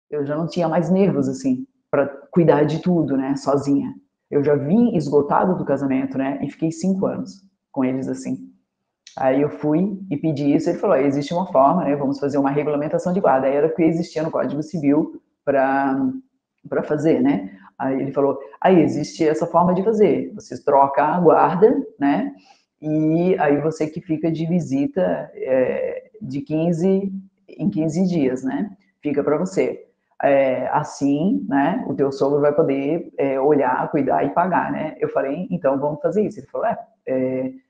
eu já não tinha mais nervos, assim, para cuidar de tudo, né, sozinha. Eu já vim esgotado do casamento, né, e fiquei 5 anos com eles, assim. Aí eu fui e pedi isso, ele falou, existe uma forma, né, vamos fazer uma regulamentação de guarda. Aí era o que existia no Código Civil para fazer, né. Aí ele falou, aí existe essa forma de fazer, vocês trocam a guarda, né, e aí você que fica de visita de 15 em 15 dias, né, fica para você. Assim, né, o teu sogro vai poder olhar, cuidar e pagar, né. Eu falei, então vamos fazer isso. Ele falou,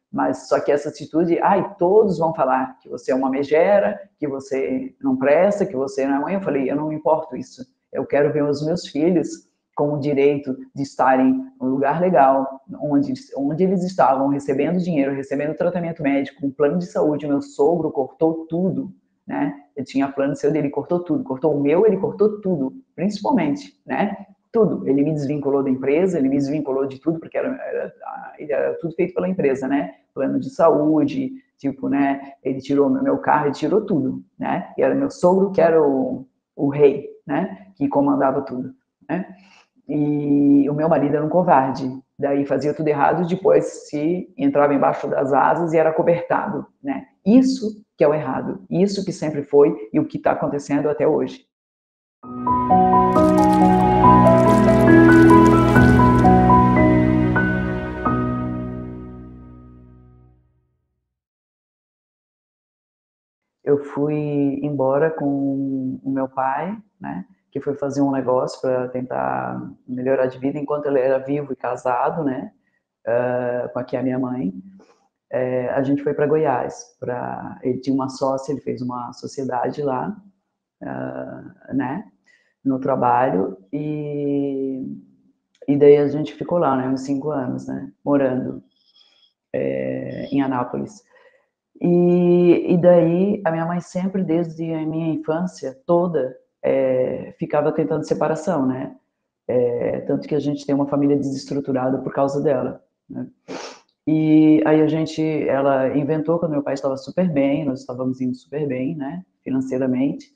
mas só que essa atitude, todos vão falar que você é uma megera, que você não presta, que você não é mãe. Eu falei, eu não me importo isso. Eu quero ver os meus filhos com o direito de estarem num lugar legal, onde eles estavam recebendo dinheiro, recebendo tratamento médico, um plano de saúde. O meu sogro cortou tudo, né? Ele tinha plano seu dele, cortou tudo, cortou o meu, ele cortou tudo, principalmente, né? Tudo. Ele me desvinculou da empresa, ele me desvinculou de tudo, porque era tudo feito pela empresa, né? Plano de saúde, tipo, né? Ele tirou meu carro, ele tirou tudo, né? E era meu sogro que era o rei, né? Que comandava tudo, né? E o meu marido era um covarde, daí fazia tudo errado, depois se entrava embaixo das asas e era cobertado, né? Isso que é o errado, isso que sempre foi e o que está acontecendo até hoje. Eu fui embora com o meu pai, né, que foi fazer um negócio para tentar melhorar de vida enquanto ele era vivo e casado, né, com aqui a minha mãe. A gente foi para Goiás, ele tinha uma sócia, ele fez uma sociedade lá, né, no trabalho, e daí a gente ficou lá, né, uns 5 anos, né, morando em Anápolis. E daí a minha mãe sempre, desde a minha infância toda, ficava tentando separação, né? Tanto que a gente tem uma família desestruturada por causa dela, né? E aí ela inventou, quando meu pai estava super bem, nós estávamos indo super bem, né, financeiramente,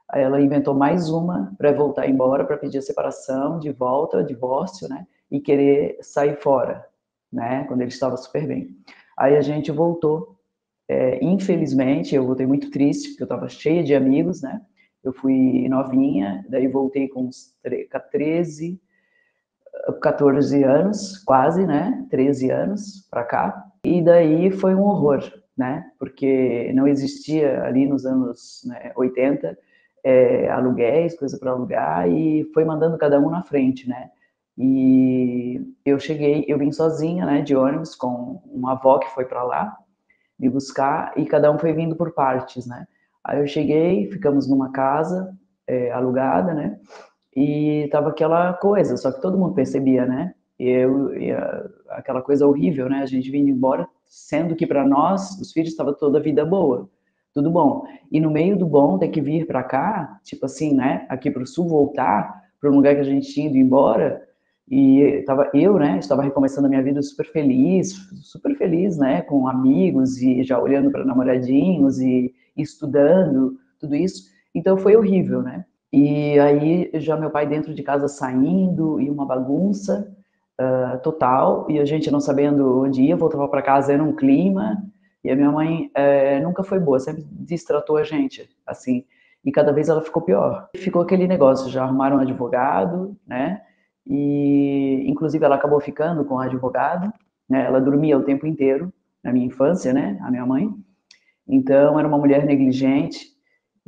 aí ela inventou mais uma para voltar embora, para pedir a separação, de volta, divórcio, né, e querer sair fora, né, quando ele estava super bem. Aí a gente voltou, infelizmente, eu voltei muito triste, porque eu estava cheia de amigos, né, eu fui novinha, daí voltei com uns 13, 14 anos, quase, né? 13 anos para cá. E daí foi um horror, né? Porque não existia ali nos anos, né, 80 aluguéis, coisa para alugar, e foi mandando cada um na frente, né? E eu vim sozinha, né, de ônibus, com uma avó que foi para lá me buscar, e cada um foi vindo por partes, né? Aí eu cheguei, ficamos numa casa alugada, né? E tava aquela coisa, só que todo mundo percebia, né? Aquela coisa horrível, né? A gente vindo embora, sendo que para nós, os filhos, estava toda a vida boa, tudo bom. E no meio do bom, ter que vir para cá, tipo assim, né? Aqui para o sul, voltar para um lugar que a gente tinha ido embora, e tava eu, né? Estava recomeçando a minha vida super feliz, né? Com amigos e já olhando para namoradinhos e estudando, tudo isso. Então foi horrível, né? E aí já meu pai dentro de casa saindo e uma bagunça total, e a gente não sabendo onde ia, voltava para casa, era um clima, e a minha mãe nunca foi boa, sempre destratou a gente, assim, e cada vez ela ficou pior. Ficou aquele negócio, já arrumaram um advogado, né, e inclusive ela acabou ficando com o advogado, né, ela dormia o tempo inteiro, na minha infância, né, a minha mãe, então era uma mulher negligente,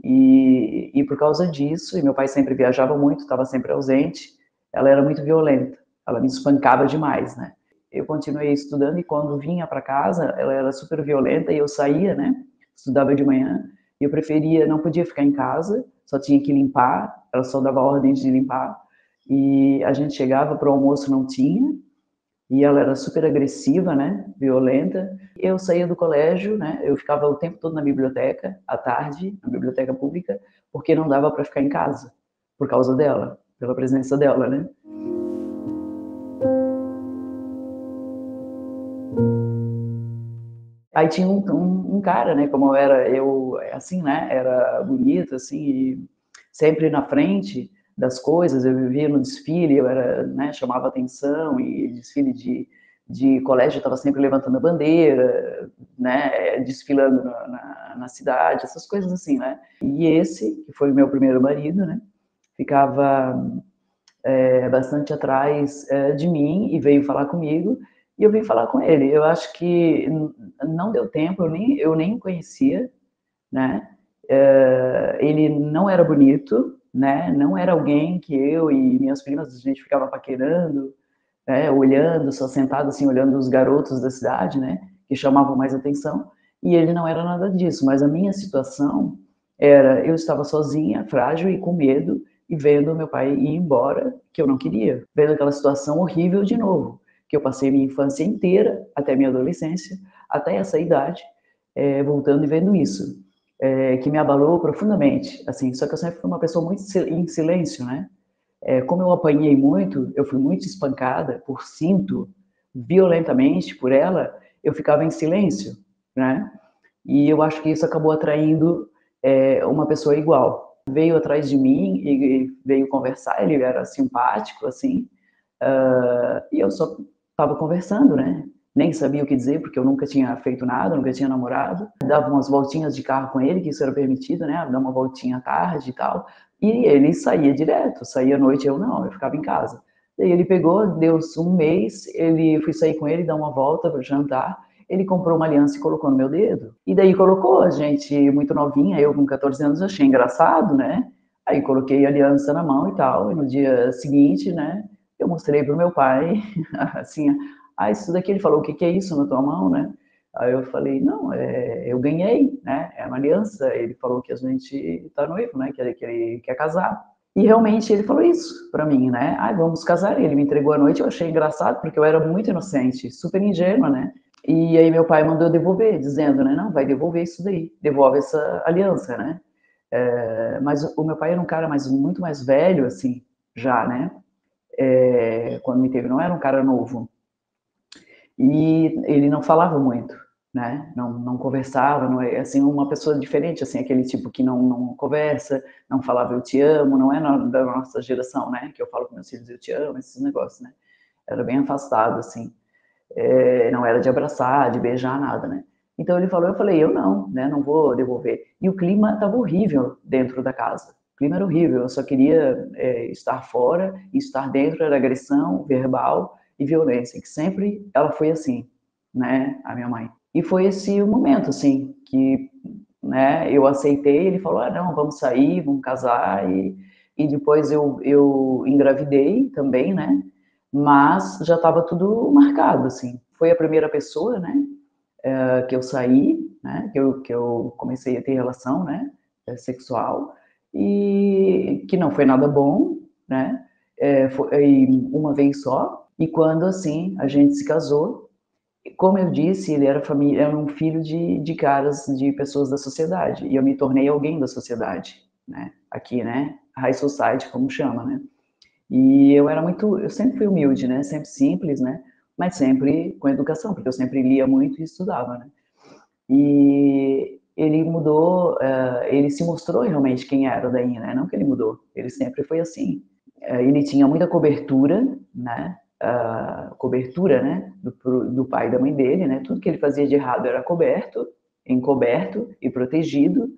e por causa disso, e meu pai sempre viajava muito, estava sempre ausente, ela era muito violenta, ela me espancava demais, né? Eu continuei estudando e quando vinha para casa, ela era super violenta e eu saía, né? Estudava de manhã e eu preferia, não podia ficar em casa, só tinha que limpar, ela só dava ordens de limpar e a gente chegava para o almoço, não tinha, e ela era super agressiva, né, violenta. Eu saía do colégio, né, eu ficava o tempo todo na biblioteca, à tarde, na biblioteca pública, porque não dava para ficar em casa, por causa dela, pela presença dela, né. Aí tinha um cara, né, como era eu, assim, né, era bonito, assim, sempre na frente das coisas, eu vivia no desfile, eu era, né, chamava atenção, e desfile de colégio, eu estava sempre levantando a bandeira, né, desfilando na cidade, essas coisas assim, né. E esse, que foi o meu primeiro marido, né, ficava bastante atrás de mim e veio falar comigo, e eu vim falar com ele. Eu acho que não deu tempo, eu nem o conhecia, né? Ele não era bonito, né? Não era alguém que eu e minhas primas, a gente ficava paquerando, né? Olhando, só sentado assim, olhando os garotos da cidade, né? Que chamavam mais atenção, e ele não era nada disso, mas a minha situação era, eu estava sozinha, frágil e com medo, e vendo meu pai ir embora, que eu não queria, vendo aquela situação horrível de novo, que eu passei minha infância inteira, até minha adolescência, até essa idade, voltando e vendo isso, que me abalou profundamente, assim, só que eu sempre fui uma pessoa muito em silêncio, né? Como eu apanhei muito, eu fui muito espancada por cinto, violentamente por ela, eu ficava em silêncio, né? E eu acho que isso acabou atraindo uma pessoa igual. Veio atrás de mim e veio conversar, ele era simpático, assim, e eu só estava conversando, né? Nem sabia o que dizer, porque eu nunca tinha feito nada, nunca tinha namorado. Dava umas voltinhas de carro com ele, que isso era permitido, né? Dar uma voltinha à tarde e tal. E ele saía direto, saía à noite, eu não, eu ficava em casa. Daí ele pegou, deu um mês, fui sair com ele, dar uma volta para jantar, ele comprou uma aliança e colocou no meu dedo. E daí colocou, a gente muito novinha, eu com 14 anos achei engraçado, né? Aí coloquei a aliança na mão e tal, e no dia seguinte, né, eu mostrei pro meu pai, assim, isso daqui, ele falou, o que que é isso na tua mão, né? Aí eu falei, não, eu ganhei, né? É uma aliança. Ele falou que a gente tá noivo, né? Que ele quer casar. E realmente ele falou isso pra mim, né? Vamos casar. Ele me entregou à noite, eu achei engraçado, porque eu era muito inocente, super ingênua, né? E aí meu pai mandou eu devolver, dizendo, né? Não, vai devolver isso daí, devolve essa aliança, né? Mas o meu pai era um cara muito mais velho, assim, já, né? Quando me teve, não era um cara novo. E ele não falava muito, né? Não conversava, não é assim, uma pessoa diferente, assim, aquele tipo que não conversa, não falava eu te amo, não é da nossa geração, né? Que eu falo com meus filhos eu te amo, esses negócios, né? Era bem afastado, assim. Não era de abraçar, de beijar, nada, né? Então ele falou, eu falei, eu não, né? Não vou devolver. E o clima estava horrível dentro da casa. O clima era horrível, eu só queria estar fora, e estar dentro era agressão verbal e violência, que sempre ela foi assim, né, a minha mãe. E foi esse o momento, assim, que, né, eu aceitei, ele falou, não, vamos sair, vamos casar, e depois eu engravidei também, né, mas já estava tudo marcado, assim. Foi a primeira pessoa, né, que eu saí, né, que eu comecei a ter relação, né, sexual, e que não foi nada bom, né, foi uma vez só, e quando, assim, a gente se casou, como eu disse, ele era um filho de caras, de pessoas da sociedade, e eu me tornei alguém da sociedade, né, aqui, né, high society, como chama, né, e eu sempre fui humilde, né, sempre simples, né, mas sempre com educação, porque eu sempre lia muito e estudava, né. E ele mudou, ele se mostrou realmente quem era daí, né, não que ele mudou, ele sempre foi assim. Ele tinha muita cobertura, né, cobertura, né, do pai e da mãe dele, né, tudo que ele fazia de errado era encoberto e protegido,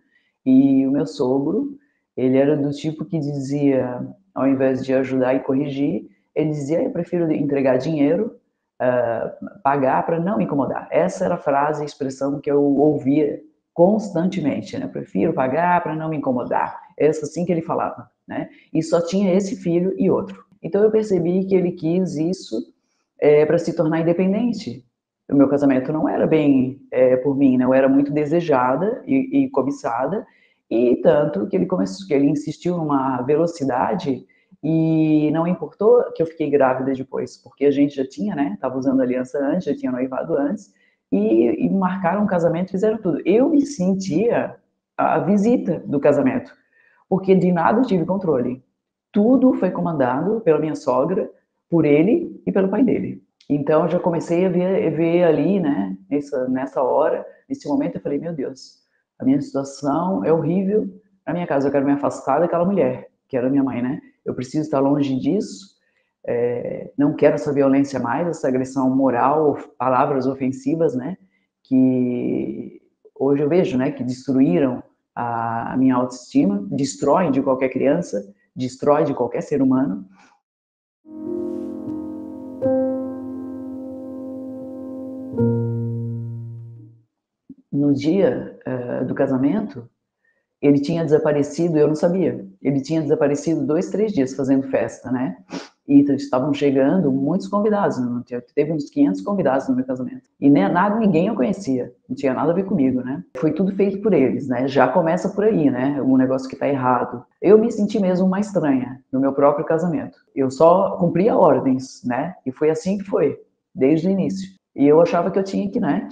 e o meu sogro, ele era do tipo que dizia, ao invés de ajudar e corrigir, ele dizia, eu prefiro entregar dinheiro, pagar para não me incomodar. Essa era a frase, a expressão que eu ouvia constantemente, né, prefiro pagar para não me incomodar. Essa assim que ele falava, né, e só tinha esse filho e outro. Então eu percebi que ele quis isso para se tornar independente. O meu casamento não era bem por mim, né? Eu era muito desejada e cobiçada, e tanto que ele insistiu numa velocidade e não importou que eu fiquei grávida depois, porque a gente já tinha, né? Tava usando aliança antes, já tinha noivado antes, e marcaram um casamento, fizeram tudo. Eu me sentia a visita do casamento, porque de nada eu tive controle. Tudo foi comandado pela minha sogra, por ele e pelo pai dele. Então, eu já comecei a ver ali, né, nessa hora, nesse momento, eu falei, meu Deus, a minha situação é horrível, Na minha casa eu quero me afastar daquela mulher, que era minha mãe, né? Eu preciso estar longe disso, não quero essa violência mais, essa agressão moral, palavras ofensivas, né? Que hoje eu vejo, né? Que destruíram a minha autoestima, destroem de qualquer criança, destrói de qualquer ser humano. No dia do casamento, ele tinha desaparecido, eu não sabia. Ele tinha desaparecido 2, 3 dias fazendo festa, né? E estavam chegando muitos convidados, teve uns 500 convidados no meu casamento. E nem nada, ninguém eu conhecia, não tinha nada a ver comigo, né? Foi tudo feito por eles, né? Já começa por aí, né? Um negócio que tá errado. Eu me senti mesmo uma estranha no meu próprio casamento. Eu só cumpria ordens, né? E foi assim que foi, desde o início. E eu achava que eu tinha que, né,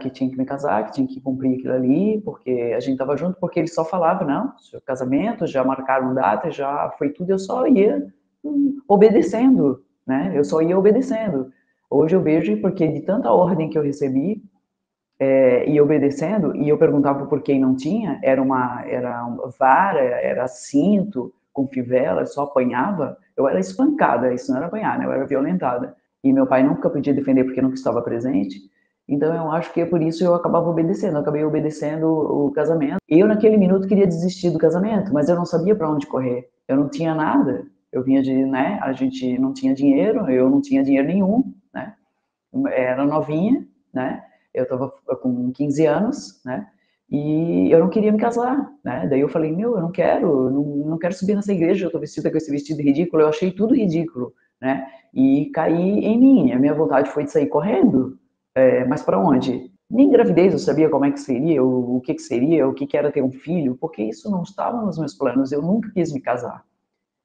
que tinha que me casar, que tinha que cumprir aquilo ali, porque a gente estava junto, porque ele só falava, não, seu casamento, já marcaram data, já foi tudo, eu só ia obedecendo, né, eu só ia obedecendo. Hoje eu vejo, porque de tanta ordem que eu recebi, e obedecendo, e eu perguntava por quem não tinha, era uma vara, era cinto, com fivela, só apanhava, eu era espancada, isso não era apanhar, né, eu era violentada. E meu pai nunca podia defender porque nunca estava presente, então eu acho que é por isso eu acabava obedecendo, eu acabei obedecendo o casamento. Eu naquele minuto queria desistir do casamento, mas eu não sabia para onde correr, eu não tinha nada, eu vinha de, né, a gente não tinha dinheiro, eu não tinha dinheiro nenhum, né, era novinha, né, eu estava com 15 anos, né, e eu não queria me casar, né, daí eu falei, eu não quero, não quero subir nessa igreja, eu estou vestida com esse vestido ridículo, eu achei tudo ridículo, né, e caí em mim, a minha vontade foi de sair correndo, mas para onde? Nem gravidez eu sabia como é que seria, o que seria, o que era ter um filho, porque isso não estava nos meus planos, eu nunca quis me casar.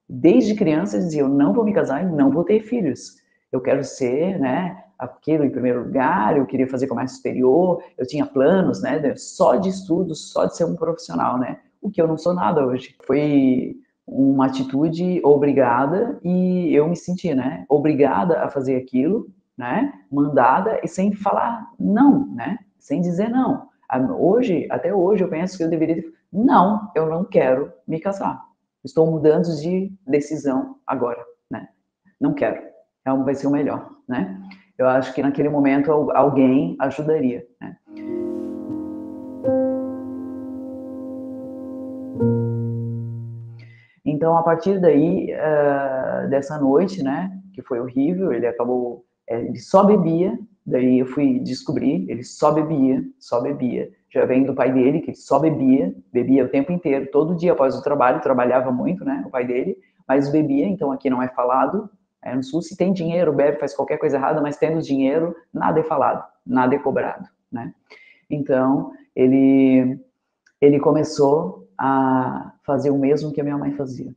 Desde criança eu dizia, eu não vou me casar e não vou ter filhos. Eu quero ser, né, aquilo em primeiro lugar, eu queria fazer comércio exterior, eu tinha planos, né, só de estudos, só de ser um profissional, né, o que eu não sou nada hoje. Foi uma atitude obrigada e eu me senti, né, obrigada a fazer aquilo, né, mandada e sem falar não, né, sem dizer não. Hoje, até hoje, eu penso que eu deveria ter, não, eu não quero me casar. Estou mudando de decisão agora, né? Não quero. Vai ser o melhor, né? Eu acho que naquele momento alguém ajudaria, né? Então, a partir daí, dessa noite, né, que foi horrível, ele acabou, ele só bebia, daí eu fui descobrir, ele só bebia. Já vem do pai dele, que só bebia o tempo inteiro, todo dia após o trabalho, trabalhava muito, né, o pai dele, mas bebia, então aqui não é falado, no Sul, se tem dinheiro, bebe, faz qualquer coisa errada, mas tendo dinheiro, nada é falado, nada é cobrado, né. Então, ele começou a fazer o mesmo que a minha mãe fazia,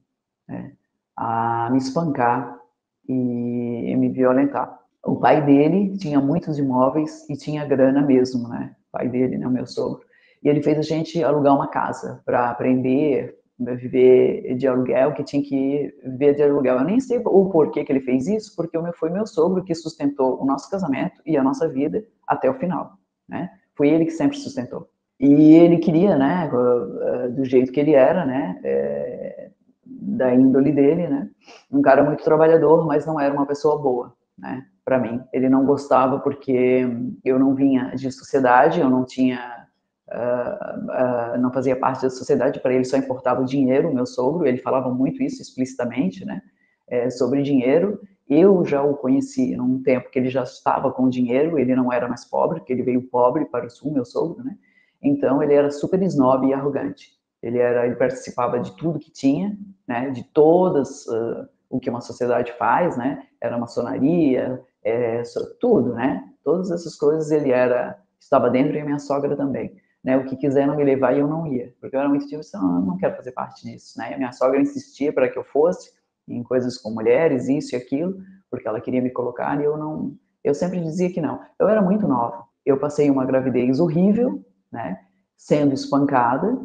né? A me espancar e me violentar. O pai dele tinha muitos imóveis e tinha grana mesmo, né? O pai dele, né, o meu sogro. E ele fez a gente alugar uma casa para aprender a viver de aluguel, que tinha que viver de aluguel. Eu nem sei o porquê que ele fez isso, porque foi meu sogro que sustentou o nosso casamento e a nossa vida até o final, né? Foi ele que sempre sustentou. E ele queria, né, do jeito que ele era, né, da índole dele, né, um cara muito trabalhador, mas não era uma pessoa boa, né, para mim. Ele não gostava porque eu não vinha de sociedade, eu não tinha, não fazia parte da sociedade, para ele só importava o dinheiro, o meu sogro, ele falava muito isso explicitamente, né, sobre dinheiro. Eu já o conheci num tempo que ele já estava com dinheiro, ele não era mais pobre, porque ele veio pobre para o Sul, meu sogro, né, então ele era super snob e arrogante. Ele participava de tudo que tinha, né, de todas o que uma sociedade faz, né, era maçonaria, tudo, né, todas essas coisas ele estava dentro, e a minha sogra também, né, o que quiser não me levar e eu não ia, porque eu era muito tipo assim, não quero fazer parte disso, né, e a minha sogra insistia para que eu fosse em coisas com mulheres, isso e aquilo, porque ela queria me colocar e eu sempre dizia que não. Eu era muito nova, eu passei uma gravidez horrível, né, sendo espancada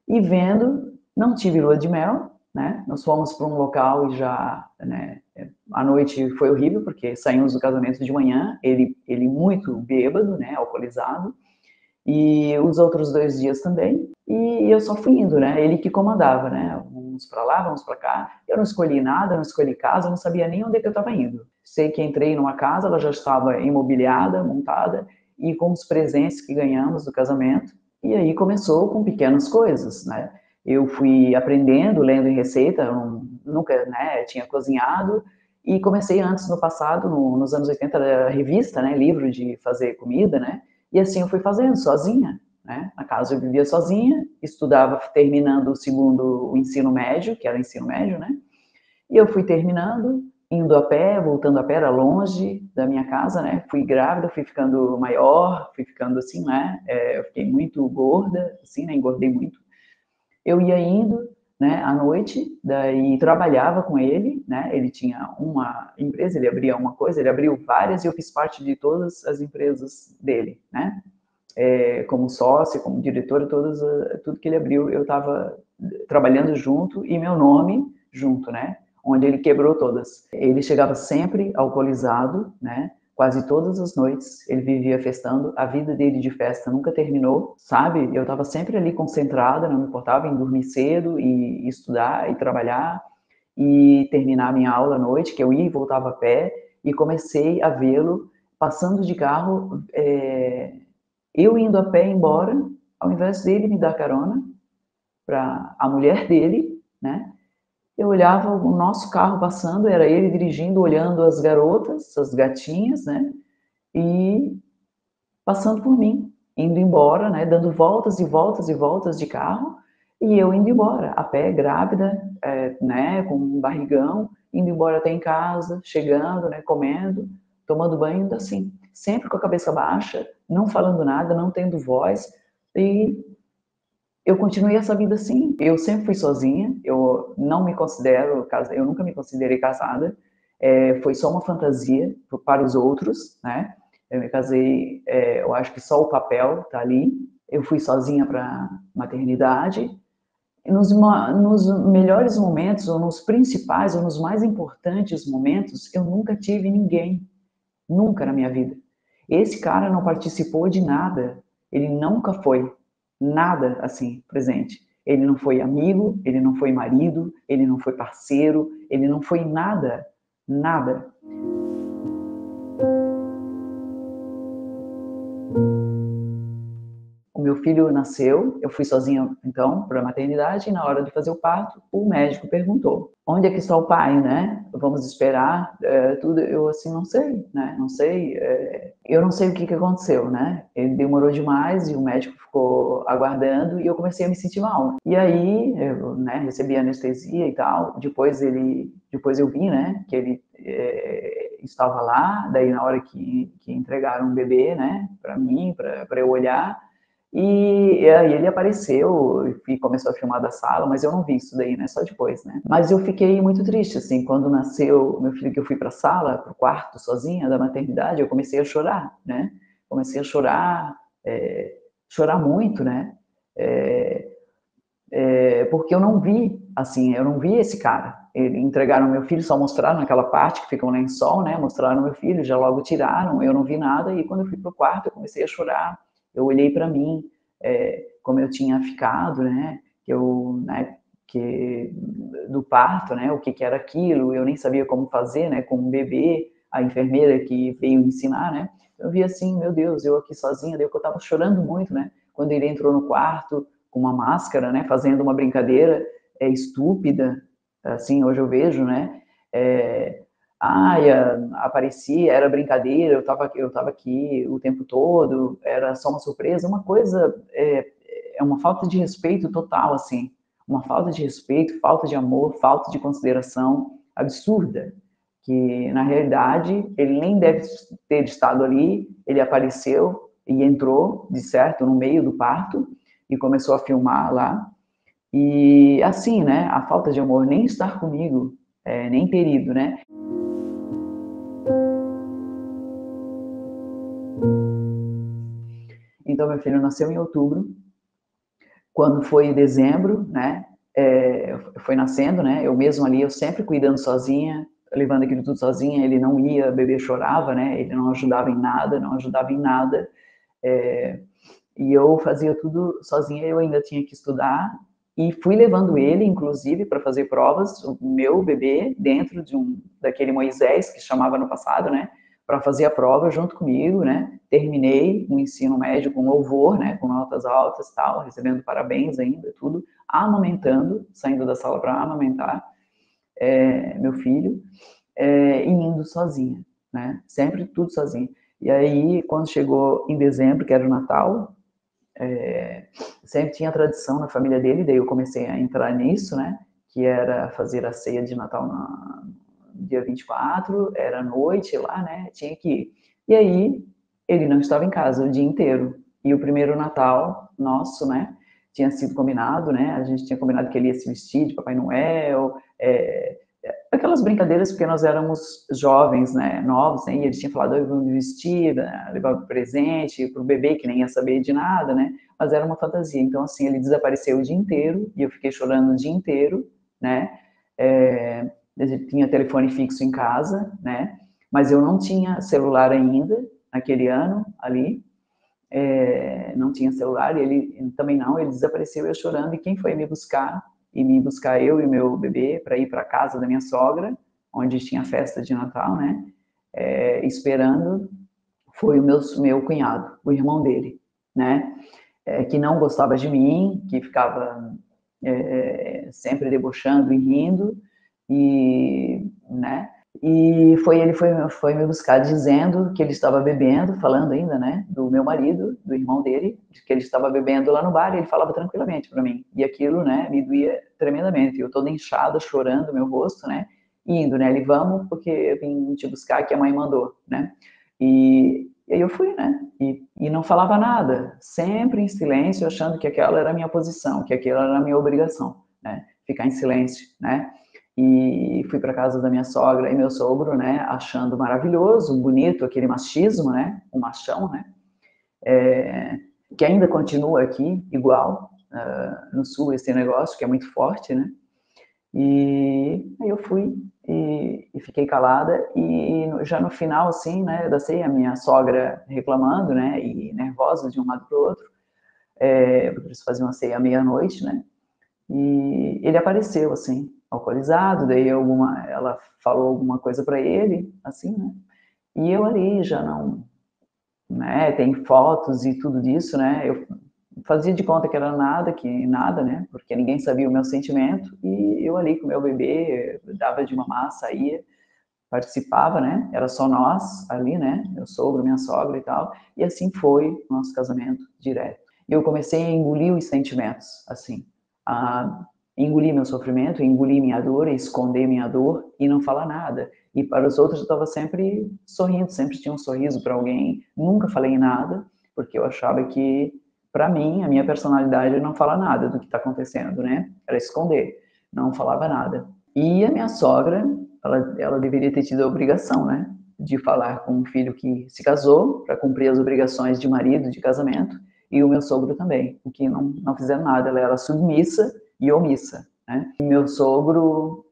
e não tive lua de mel, né, nós fomos para um local e já, né, a noite foi horrível, porque saímos do casamento de manhã, ele muito bêbado, né, alcoolizado, E os outros 2 dias também, e eu só fui indo, né? Ele que comandava, né? Vamos para lá, vamos para cá. Eu não escolhi nada, não escolhi casa, não sabia nem onde é que eu estava indo. Sei que entrei numa casa, ela já estava imobiliada, montada, e com os presentes que ganhamos do casamento. E aí começou com pequenas coisas, né? Eu fui aprendendo, lendo em receita, eu nunca, né, tinha cozinhado, e comecei antes, no passado, nos anos 80, da revista, né, livro de fazer comida, né? E assim eu fui fazendo, sozinha, né? Na casa eu vivia sozinha, estudava terminando o ensino médio, que era o ensino médio, né? E eu fui terminando, indo a pé, voltando a pé, era longe da minha casa, né? Fui grávida, fui ficando maior, fui ficando assim, né? Eu fiquei muito gorda, assim, né? Engordei muito. Eu ia indo, né, à noite, daí trabalhava com ele, né? Ele tinha uma empresa, ele abria uma coisa, ele abriu várias e eu fiz parte de todas as empresas dele, né? Como sócia, como diretora, tudo que ele abriu, eu estava trabalhando junto e meu nome junto, né? Onde ele quebrou todas. Ele chegava sempre alcoolizado, né? Quase todas as noites ele vivia festando, a vida dele de festa nunca terminou, sabe? Eu estava sempre ali concentrada, não me importava em dormir cedo e estudar e trabalhar e terminar a minha aula à noite, que eu ia e voltava a pé, e comecei a vê-lo passando de carro, eu indo a pé embora, ao invés dele me dar carona para a mulher dele, né? Eu olhava o nosso carro passando, era ele dirigindo, olhando as garotas, as gatinhas, né? E passando por mim, indo embora, né? Dando voltas e voltas e voltas de carro, e eu indo embora, a pé, grávida, né? Com um barrigão, indo embora até em casa, chegando, né? Comendo, tomando banho, indo assim, sempre com a cabeça baixa, não falando nada, não tendo voz, e eu continuei essa vida assim. Eu sempre fui sozinha, eu não me considero casada, eu nunca me considerei casada, foi só uma fantasia para os outros, né? Eu me casei, eu acho que só o papel tá ali. Eu fui sozinha para maternidade. Nos melhores momentos, ou nos principais, ou nos mais importantes momentos, eu nunca tive ninguém, nunca na minha vida. Esse cara não participou de nada, ele nunca foi nada assim presente. Ele não foi amigo, ele não foi marido, ele não foi parceiro, ele não foi nada, nada. O meu filho nasceu, eu fui sozinha então para a maternidade e na hora de fazer o parto, o médico perguntou: onde é que está o pai, né? Vamos esperar tudo. Eu assim não sei, né? Não sei. Eu não sei o que aconteceu, né? Ele demorou demais e o médico ficou aguardando e eu comecei a me sentir mal. E aí, eu, né, recebi anestesia e tal. Depois eu vi, né, que ele estava lá. Daí na hora que entregaram um bebê, né, para mim, para eu olhar. E aí ele apareceu e começou a filmar da sala, mas eu não vi isso daí, né? Só depois, né? Mas eu fiquei muito triste, assim, quando nasceu meu filho, que eu fui para a sala, para o quarto, sozinha, da maternidade, eu comecei a chorar, né? Comecei a chorar, chorar muito, né? Porque eu não vi, assim, eu não vi esse cara. Entregaram meu filho, só mostraram aquela parte que fica um lençol, né? Mostraram meu filho, já logo tiraram, eu não vi nada. E quando eu fui pro quarto, eu comecei a chorar. Eu olhei para mim, como eu tinha ficado, né? Que do parto, né? O que era aquilo? Eu nem sabia como fazer, né? Com um bebê, a enfermeira que veio ensinar, né? Eu vi assim, meu Deus, eu aqui sozinha, daí eu estava chorando muito, né? Quando ele entrou no quarto com uma máscara, né, fazendo uma brincadeira estúpida, assim, hoje eu vejo, né, aparecia, era brincadeira, eu tava aqui o tempo todo, era só uma surpresa, uma coisa, uma falta de respeito total, assim, uma falta de respeito, falta de amor, falta de consideração absurda, que na realidade ele nem deve ter estado ali, ele apareceu e entrou, de certo, no meio do parto, e começou a filmar lá. E assim, né, a falta de amor, nem estar comigo, nem ter ido, né? Então, meu filho nasceu em outubro. Quando foi em dezembro, né, foi nascendo, né, eu mesmo ali, eu sempre cuidando sozinha, levando aquilo tudo sozinha, ele não ia, o bebê chorava, né, ele não ajudava em nada, não ajudava em nada. E eu fazia tudo sozinha, eu ainda tinha que estudar, e fui levando ele, inclusive, para fazer provas, o meu bebê, dentro daquele Moisés, que chamava no passado, né, para fazer a prova junto comigo, né, terminei o ensino médio com louvor, né, com notas altas, tal, recebendo parabéns ainda, tudo, amamentando, saindo da sala para amamentar meu filho, e indo sozinha, né, sempre tudo sozinha. E aí, quando chegou em dezembro, que era o Natal, sempre tinha tradição na família dele, daí eu comecei a entrar nisso, né, que era fazer a ceia de Natal no dia 24, era noite lá, né, tinha que ir. E aí, ele não estava em casa o dia inteiro. E o primeiro Natal nosso, né, tinha sido combinado, né, a gente tinha combinado que ele ia se vestir de Papai Noel, aquelas brincadeiras, porque nós éramos jovens, né, novos, né, e ele tinha falado, eu vou me vestir, levar presente para o bebê, que nem ia saber de nada, né, mas era uma fantasia. Então, assim, ele desapareceu o dia inteiro, e eu fiquei chorando o dia inteiro, né, ele tinha telefone fixo em casa, né, mas eu não tinha celular ainda, naquele ano, ali, não tinha celular, e ele também não, ele desapareceu, eu chorando, e quem foi me buscar? E me buscar eu e o meu bebê para ir para a casa da minha sogra, onde tinha festa de Natal, né? Esperando, foi o meu cunhado, o irmão dele, né? Que não gostava de mim, que ficava sempre debochando e rindo, e, né? E ele foi me buscar dizendo que ele estava bebendo, falando ainda, né, do meu marido, do irmão dele, que ele estava bebendo lá no bar, e ele falava tranquilamente para mim. E aquilo, né, me doía tremendamente. Eu toda inchada, chorando, meu rosto, né, indo, né, ele, vamos, porque eu vim te buscar, que a mãe mandou, né. E aí eu fui, né, e não falava nada, sempre em silêncio, achando que aquela era a minha posição, que aquela era a minha obrigação, né, ficar em silêncio, né. E fui para casa da minha sogra e meu sogro, né, achando maravilhoso, bonito aquele machismo, né, o machão, né, que ainda continua aqui igual, no sul, esse negócio que é muito forte, né. E aí eu fui e fiquei calada, e já no final, assim, né, da ceia, a minha sogra reclamando, né, e nervosa de um lado para o outro, porque eles faziam a ceia à meia-noite, né, e ele apareceu, assim, alcoolizado, daí ela falou alguma coisa para ele, assim, né, e eu ali já não, né, tem fotos e tudo disso, né, eu fazia de conta que era nada, né, porque ninguém sabia o meu sentimento, e eu ali com o meu bebê, dava de mamar, saía, participava, né, era só nós ali, né, meu sogro, minha sogra e tal, e assim foi o nosso casamento direto. E eu comecei a engolir os sentimentos, assim, a engolir meu sofrimento, engolir minha dor, esconder minha dor e não falar nada. E para os outros eu estava sempre sorrindo, sempre tinha um sorriso para alguém, nunca falei nada, porque eu achava que, para mim, a minha personalidade não fala nada do que está acontecendo, né, era esconder, não falava nada. E a minha sogra, ela deveria ter tido a obrigação, né, de falar com um filho que se casou, para cumprir as obrigações de marido, de casamento, e o meu sogro também, o que não fizeram nada, ela era submissa e omissa, né. E meu sogro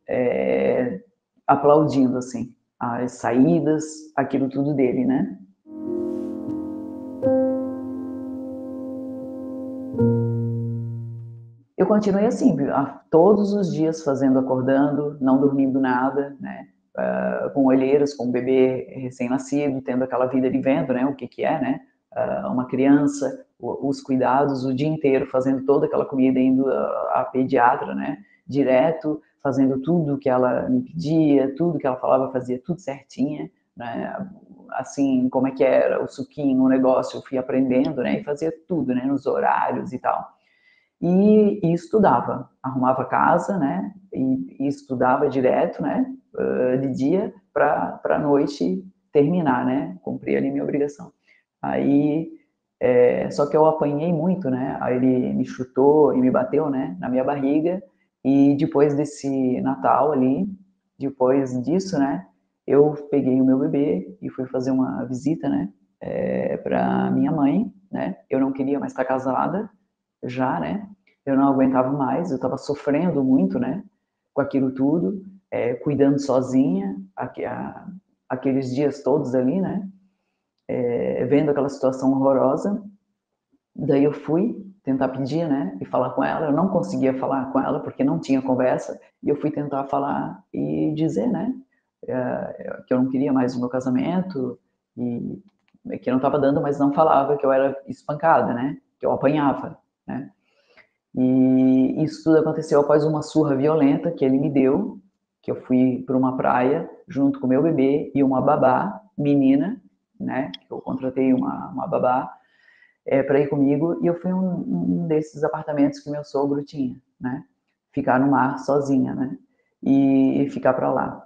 aplaudindo, assim, as saídas, aquilo tudo dele, né. Eu continuei assim, todos os dias fazendo, acordando, não dormindo nada, né, com olheiras, com um bebê recém-nascido, tendo aquela vida de vendo, né, o que que é, né, uma criança, os cuidados o dia inteiro, fazendo toda aquela comida, indo à pediatra, né, direto, fazendo tudo que ela me pedia, tudo que ela falava, fazia tudo certinha, né, assim, como é que era o suquinho, o negócio, eu fui aprendendo, né, e fazia tudo, né, nos horários e tal. E estudava, arrumava casa, né, e estudava direto, né, de dia para a noite terminar, né, cumprir ali minha obrigação. Aí, só que eu apanhei muito, né, aí ele me chutou e me bateu, né, na minha barriga, e depois desse Natal ali, depois disso, né, eu peguei o meu bebê e fui fazer uma visita, né, para minha mãe, né, eu não queria mais estar casada, já, né, eu não aguentava mais, eu estava sofrendo muito, né, com aquilo tudo, cuidando sozinha, aqueles dias todos ali, né, vendo aquela situação horrorosa, Daí eu fui tentar pedir, né, e falar com ela, eu não conseguia falar com ela, porque não tinha conversa, e eu fui tentar falar e dizer, né, que eu não queria mais o meu casamento, e que não estava dando, mas não falava, que eu era espancada, né, que eu apanhava, né. E isso tudo aconteceu após uma surra violenta que ele me deu, que eu fui para uma praia junto com meu bebê e uma babá, menina, né, que eu contratei uma babá, para ir comigo, e eu fui um desses apartamentos que meu sogro tinha, né? Ficar no mar sozinha, né? E ficar para lá.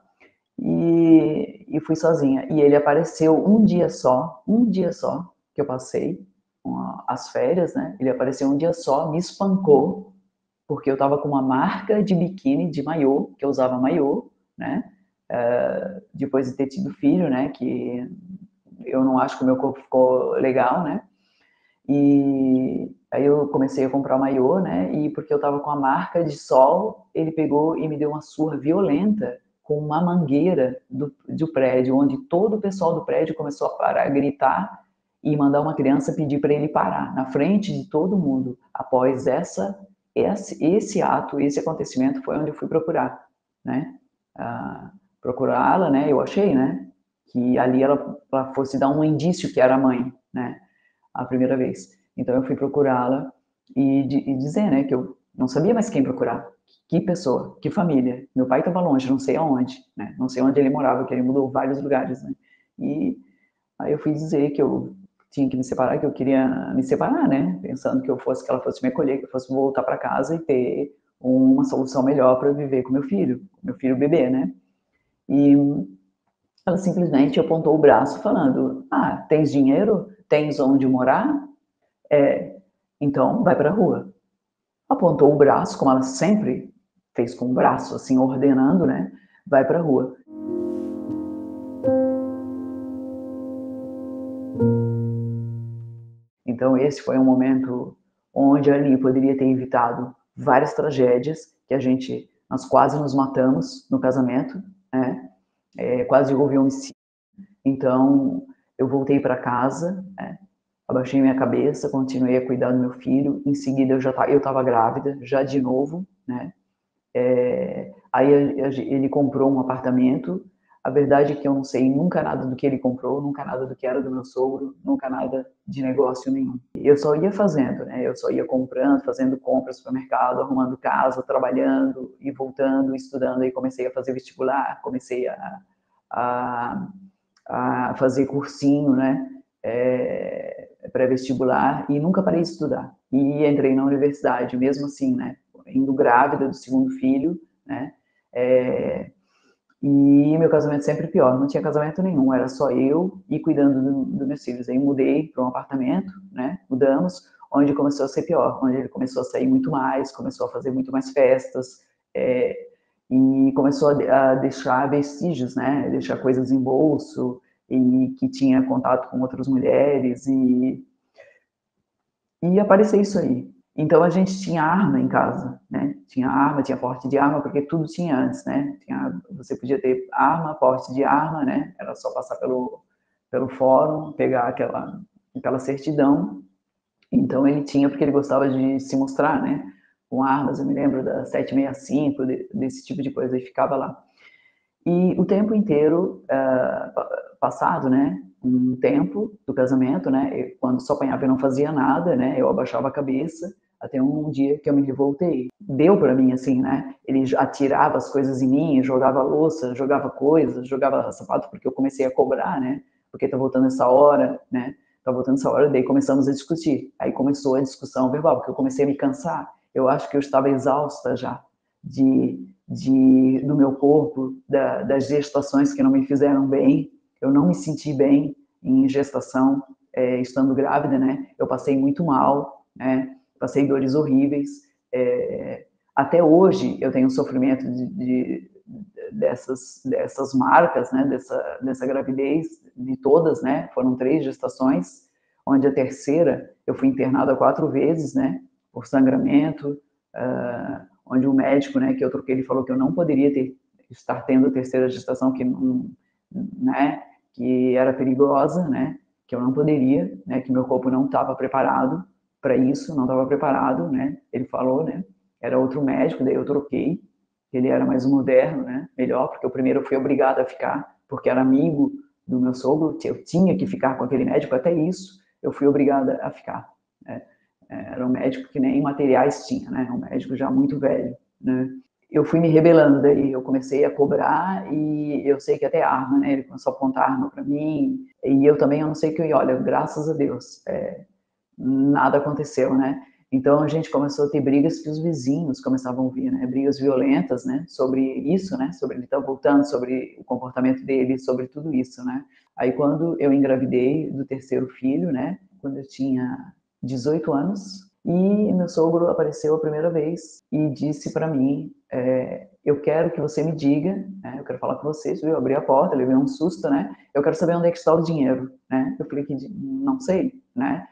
E fui sozinha. E ele apareceu um dia só, que eu passei as férias, né? Ele apareceu um dia só, me espancou, porque eu estava com uma marca de biquíni, de maiô, que eu usava maiô, né? Depois de ter tido filho, né? Que eu não acho que o meu corpo ficou legal, né? E aí eu comecei a comprar maiô, né? E porque eu estava com a marca de sol, ele pegou e me deu uma surra violenta com uma mangueira do prédio, onde todo o pessoal do prédio começou a parar, a gritar e mandar uma criança pedir para ele parar, na frente de todo mundo. Após esse ato, esse acontecimento, foi onde eu fui procurar, né? Procurá-la, né? Eu achei, né? Que ali ela fosse dar um indício que era a mãe, né? A primeira vez. Então eu fui procurá-la e dizer, né, que eu não sabia mais quem procurar, que pessoa, que família. Meu pai estava longe, não sei aonde, né, não sei onde ele morava, que ele mudou vários lugares, né. E aí eu fui dizer que eu tinha que me separar, que eu queria me separar, né, pensando que ela fosse me acolher, que eu fosse voltar para casa e ter uma solução melhor para viver com meu filho bebê, né. E ela simplesmente apontou o braço falando: "Ah, tens dinheiro? Tens onde morar? É, então vai para a rua." Apontou o braço, como ela sempre fez com o braço, assim, ordenando, né? Vai para a rua. Então esse foi um momento onde ali poderia ter evitado várias tragédias que nós quase nos matamos no casamento, né? Quase houve homicídio. Então eu voltei para casa, né? Abaixei minha cabeça, continuei a cuidar do meu filho. Em seguida eu estava grávida, já de novo, né? Aí ele comprou um apartamento. A verdade é que eu não sei nunca nada do que ele comprou, nunca nada do que era do meu sogro, nunca nada de negócio nenhum. Eu só ia fazendo, né? Eu só ia comprando, fazendo compras no supermercado, arrumando casa, trabalhando e voltando, estudando. Aí comecei a fazer vestibular, comecei a, a fazer cursinho, né? Pré-vestibular, e nunca parei de estudar. E entrei na universidade, mesmo assim, né? Indo grávida do segundo filho, né? E meu casamento sempre pior, não tinha casamento nenhum, era só eu e cuidando dos meus filhos. Aí mudei para um apartamento, né? Mudamos, onde começou a ser pior, onde ele começou a sair muito mais, começou a fazer muito mais festas, e começou a deixar vestígios, né? Deixar coisas em bolso, e que tinha contato com outras mulheres, e apareceu isso aí. Então a gente tinha arma em casa, né? Tinha arma, tinha porte de arma, porque tudo tinha antes, né? Você podia ter arma, porte de arma, né? Era só passar pelo fórum, pegar aquela certidão. Então ele tinha, porque ele gostava de se mostrar, né? Com armas, eu me lembro da 765, desse tipo de coisa, e ficava lá. E o tempo inteiro passado, né? Um tempo do casamento, né? Quando só apanhava e não fazia nada, né? Eu abaixava a cabeça, até um dia que eu me revoltei. Deu para mim assim, né? Ele atirava as coisas em mim, jogava louça, jogava coisas, jogava sapato, porque eu comecei a cobrar, né? Porque tá voltando essa hora, né? Tá voltando essa hora, daí começamos a discutir. Aí começou a discussão verbal, porque eu comecei a me cansar. Eu acho que eu estava exausta já do meu corpo, das gestações que não me fizeram bem. Eu não me senti bem em gestação, estando grávida, né? Eu passei muito mal, né? Passei dores horríveis. Até hoje eu tenho sofrimento dessas marcas, né? Dessa gravidez, de todas, né? Foram 3 gestações, onde a terceira eu fui internada 4 vezes, né? Por sangramento, onde o médico, né, que eu troquei, ele falou que eu não poderia estar tendo a terceira gestação, que não, né, que era perigosa, né, que eu não poderia, né, que meu corpo não estava preparado, para isso, não estava preparado, né? Ele falou, né? Era outro médico, daí eu troquei. Ele era mais moderno, né? Melhor, porque o primeiro eu fui obrigada a ficar, porque era amigo do meu sogro, eu tinha que ficar com aquele médico, até isso eu fui obrigada a ficar. Né? Era um médico que nem materiais tinha, né? Um médico já muito velho, né? Eu fui me rebelando, daí eu comecei a cobrar e eu sei que até arma, né? Ele começou a apontar arma para mim e eu também, eu não sei o que eu ia, olha, graças a Deus, nada aconteceu, né? Então a gente começou a ter brigas que os vizinhos começavam a ouvir, né? Brigas violentas, né? Sobre isso, né? Sobre ele estar voltando, sobre o comportamento dele, sobre tudo isso, né? Aí quando eu engravidei do terceiro filho, né? Quando eu tinha 18 anos, e meu sogro apareceu a primeira vez e disse para mim, eu quero que você me diga, né? Eu quero falar com você. Eu abri a porta, levei um susto, né? Eu quero saber onde é que está o dinheiro, né? Eu falei que não sei, né?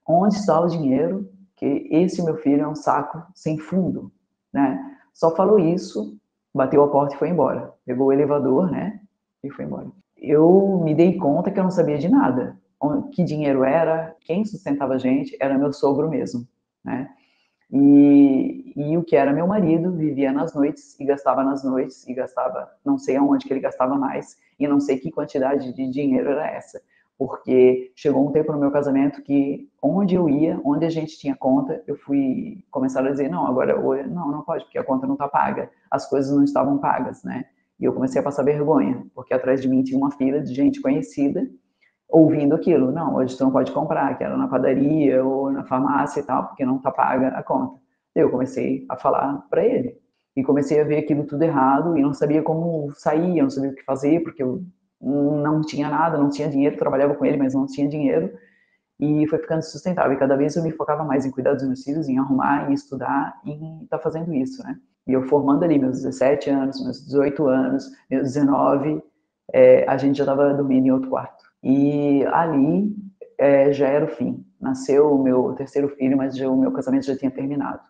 Onde está o dinheiro? Que esse meu filho é um saco sem fundo, né? Só falou isso, bateu a porta e foi embora. Pegou o elevador, né? E foi embora. Eu me dei conta que eu não sabia de nada. Que dinheiro era, quem sustentava a gente era meu sogro mesmo, né? E o que era meu marido vivia nas noites e gastava, não sei aonde que ele gastava mais e não sei que quantidade de dinheiro era essa, porque chegou um tempo no meu casamento que onde eu ia, onde a gente tinha conta, eu fui começar a dizer não, agora não pode porque a conta não está paga, as coisas não estavam pagas, né? E eu comecei a passar vergonha, porque atrás de mim tinha uma fila de gente conhecida ouvindo aquilo. Não, hoje tu não pode comprar, que era na padaria ou na farmácia e tal, porque não tá paga a conta. Eu comecei a falar para ele. E comecei a ver aquilo tudo errado e não sabia como sair, eu não sabia o que fazer, porque eu não tinha nada, não tinha dinheiro, trabalhava com ele, mas não tinha dinheiro. E foi ficando sustentável. E cada vez eu me focava mais em cuidar dos meus filhos, em arrumar, em estudar, e em estar fazendo isso, né? E eu formando ali meus 17 anos, meus 18 anos, meus 19, a gente já estava dormindo em outro quarto. E ali já era o fim. Nasceu o meu terceiro filho, mas o meu casamento já tinha terminado.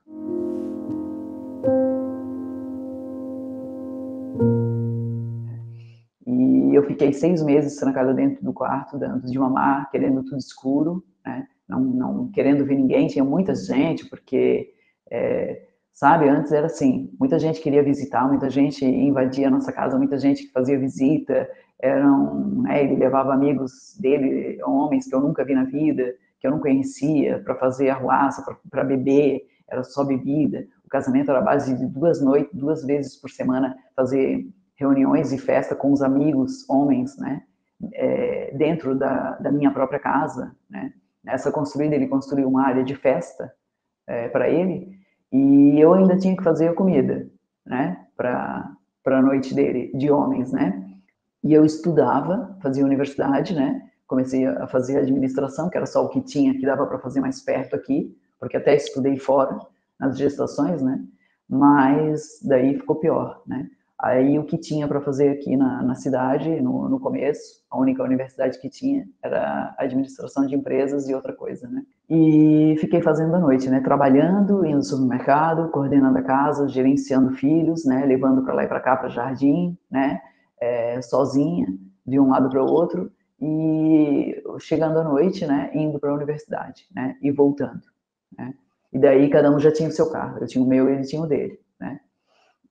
E eu fiquei 6 meses trancada dentro do quarto, dando de mamar, querendo tudo escuro, né? Não querendo ver ninguém. Tinha muita gente, porque, sabe, antes era assim, muita gente queria visitar, muita gente invadia a nossa casa, muita gente que fazia visita, ele levava amigos dele, homens que eu nunca vi na vida, que eu não conhecia, para fazer arruaça, para beber, era só bebida. O casamento era a base de 2 vezes por semana, fazer reuniões e festa com os amigos, homens, né, dentro da minha própria casa, né. Nessa construída, ele construiu uma área de festa para ele, e eu ainda tinha que fazer a comida, né, para a noite dele, de homens, né. E eu estudava, fazia universidade, né, comecei a fazer administração, que era só o que tinha, que dava para fazer mais perto aqui, porque até estudei fora, nas gestações, né, mas daí ficou pior, né. Aí o que tinha para fazer aqui na cidade, no começo, a única universidade que tinha era administração de empresas e outra coisa, né. E fiquei fazendo à noite, né, trabalhando, indo no supermercado, coordenando a casa, gerenciando filhos, né, levando para lá e para cá, para jardim, né, sozinha, de um lado para o outro, e chegando à noite, né, indo para a universidade, né, e voltando, né. E daí cada um já tinha o seu carro, eu tinha o meu e ele tinha o dele, né.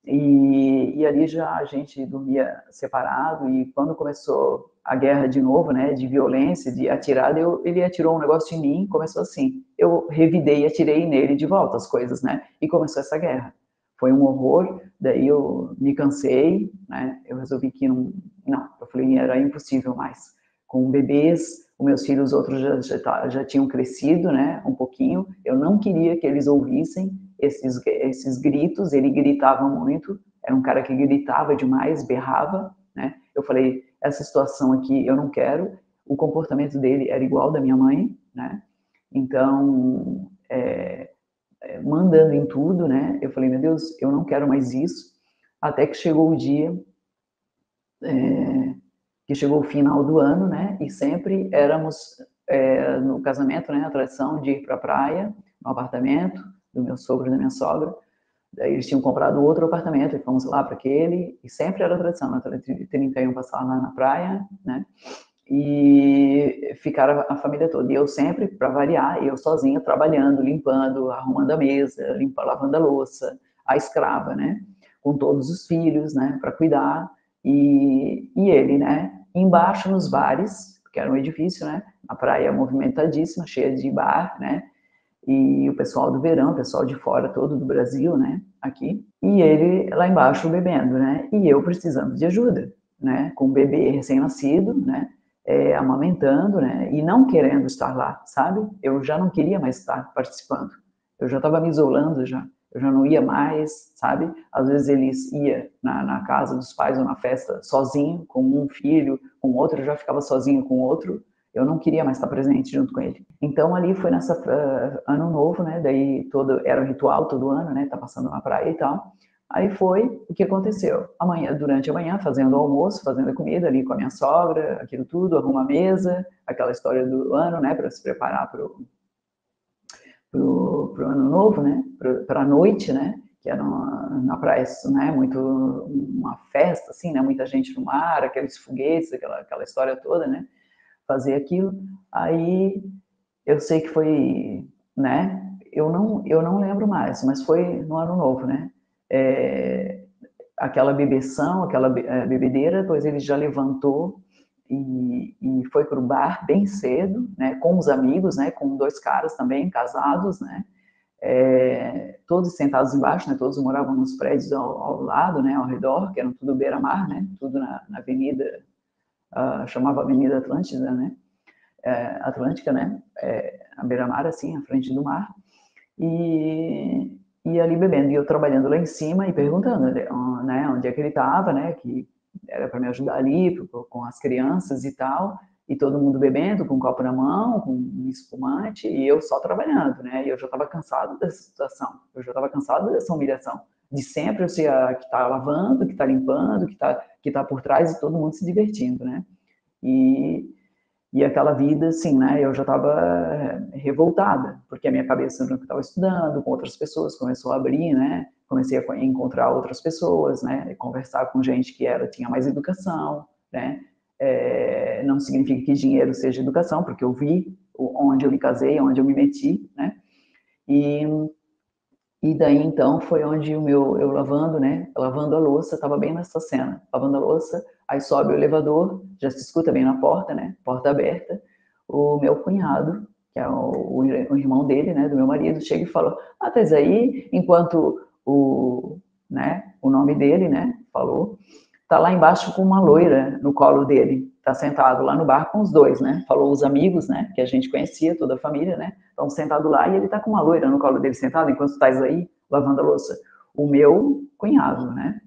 E ali já a gente dormia separado, e quando começou a guerra de novo, né, de violência, de atirar, ele atirou um negócio em mim, começou assim, eu revidei e atirei nele de volta as coisas, né, e começou essa guerra. Foi um horror, daí eu me cansei, né, eu resolvi que não, eu falei, era impossível mais. Com bebês, os meus filhos, outros já tinham crescido, né, um pouquinho, eu não queria que eles ouvissem esses gritos, ele gritava muito, era um cara que gritava demais, berrava, né? Eu falei, essa situação aqui eu não quero, o comportamento dele era igual da minha mãe, né? Então, mandando em tudo, né? Eu falei, meu Deus, eu não quero mais isso, até que chegou o dia, que chegou o final do ano, né? E sempre éramos, no casamento, né? A tradição de ir para a praia, no apartamento do meu sogro e da minha sogra. Daí eles tinham comprado outro apartamento e fomos lá para aquele, e sempre era a tradição, na 31 passar lá na praia, né? e ficaram a família toda. E eu sempre, para variar, eu sozinha trabalhando, limpando, arrumando a mesa, lavando a louça, a escrava, né? Com todos os filhos, né? Para cuidar. E ele, né? Embaixo nos bares, que era um edifício, né? A praia movimentadíssima, cheia de bar, né? E o pessoal do verão, o pessoal de fora todo do Brasil, né? Aqui. E ele lá embaixo bebendo, né? E eu precisando de ajuda, né? Com um bebê recém-nascido, né? Amamentando, né? E não querendo estar lá, sabe? Eu já não queria mais estar participando. Eu já estava me isolando já. Eu já não ia mais, sabe? Às vezes ele ia na casa dos pais ou na festa sozinho, com um filho, com outro, eu já ficava sozinho com outro. Eu não queria mais estar presente junto com ele. Então ali foi nessa ano novo, né? Daí era um ritual todo ano, né? Tá passando na praia e tal. Aí foi o que aconteceu. Durante a manhã, fazendo o almoço, fazendo a comida ali com a minha sogra, aquilo tudo, arruma a mesa, aquela história do ano, né? Para se preparar pro ano novo, né? Para a noite, né? Que era na praia, né? Muito uma festa, assim, né? Muita gente no mar, aqueles foguetes, aquela história toda, né? Fazer aquilo. Aí eu sei que foi, né? Eu não lembro mais, mas foi no ano novo, né? Aquela bebeção, aquela bebedeira, depois ele já levantou e foi para o bar bem cedo, né? Com os amigos, né? Com dois caras também casados, né? Todos sentados embaixo, né? Todos moravam nos prédios ao lado, né? Ao redor, que eram tudo beira-mar, né? Tudo na avenida, chamava Avenida Atlântida, né? Atlântica, né? A beira-mar, assim, à frente do mar. E ali bebendo, e eu trabalhando lá em cima e perguntando, né, onde é que ele estava, né, que era para me ajudar ali, com as crianças e tal, e todo mundo bebendo, com um copo na mão, com um espumante, e eu só trabalhando, né, e eu já estava cansado dessa situação, eu já estava cansado dessa humilhação, de sempre eu ser a que está lavando, que está limpando, que tá por trás e todo mundo se divertindo, né, e aquela vida, assim, né, eu já estava revoltada, porque a minha cabeça não estava estudando, com outras pessoas, começou a abrir, né, comecei a encontrar outras pessoas, né, conversar com gente que tinha mais educação, né, não significa que dinheiro seja educação, porque eu vi onde eu me casei, onde eu me meti, né, e daí, então, foi onde eu lavando, né? Lavando a louça, estava bem nessa cena. Lavando a louça, aí sobe o elevador, já se escuta bem na porta, né? Porta aberta. O meu cunhado, que é o irmão dele, né? Do meu marido, chega e fala: Ah, tá aí, enquanto o nome dele, né? Falou, tá lá embaixo com uma loira no colo dele. Tá sentado lá no bar com os dois, né? Falou os amigos, né? Que a gente conhecia, toda a família, né? Estão sentados lá e ele tá com uma loira no colo dele sentado, enquanto estás aí lavando a louça. O meu cunhado, né?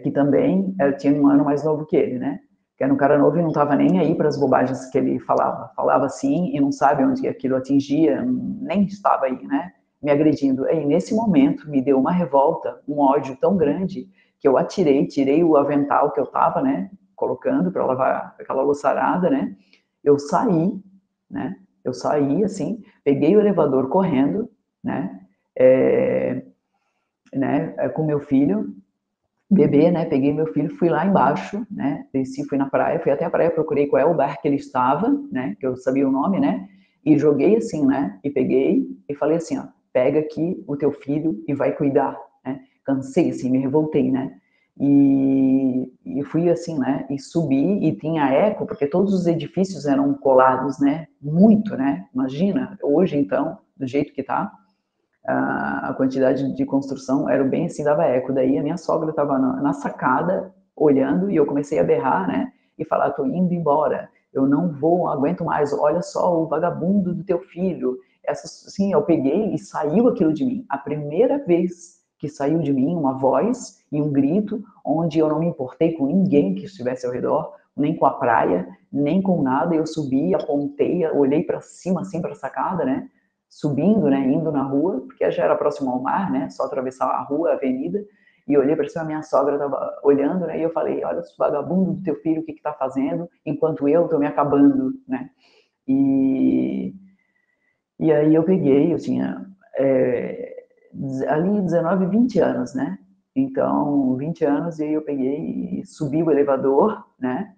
Que também tinha um ano mais novo que ele, né? Que era um cara novo e não estava nem aí para as bobagens que ele falava. Falava assim e não sabe onde aquilo atingia, nem estava aí, né? Me agredindo. E nesse momento me deu uma revolta, um ódio tão grande que eu tirei o avental que eu estava, né? Colocando para lavar aquela louçarada, né? Eu saí, né? Eu saí assim, peguei o elevador correndo, né? Com meu filho, bebê, né? Peguei meu filho, fui lá embaixo, né? Desci, fui na praia, fui até a praia, procurei qual é o bar que ele estava, né? Que eu sabia o nome, né? E joguei assim, né? E peguei e falei assim, ó, pega aqui o teu filho e vai cuidar, né? Cansei, assim, me revoltei, né? E fui assim, né? E subi e tinha eco, porque todos os edifícios eram colados, né? Muito, né? Imagina, hoje então, do jeito que tá, a quantidade de construção era bem assim, dava eco. Daí a minha sogra estava na sacada, olhando, e eu comecei a berrar, né? E falar, tô indo embora, eu não vou, aguento mais, olha só o vagabundo do teu filho. Sim, eu peguei e saiu aquilo de mim. A primeira vez que saiu de mim uma voz e um grito, onde eu não me importei com ninguém que estivesse ao redor, nem com a praia, nem com nada. Eu subi, apontei, olhei para cima, assim, para a sacada, né? Subindo, né, indo na rua, porque já era próximo ao mar, né, só atravessar a rua, a avenida, e olhei para cima, minha sogra estava olhando, né, e eu falei, olha esse vagabundo do teu filho, o que está fazendo, enquanto eu estou me acabando, né, e aí eu peguei, eu tinha ali 19, 20 anos, né, então 20 anos, e aí eu peguei e subi o elevador, né,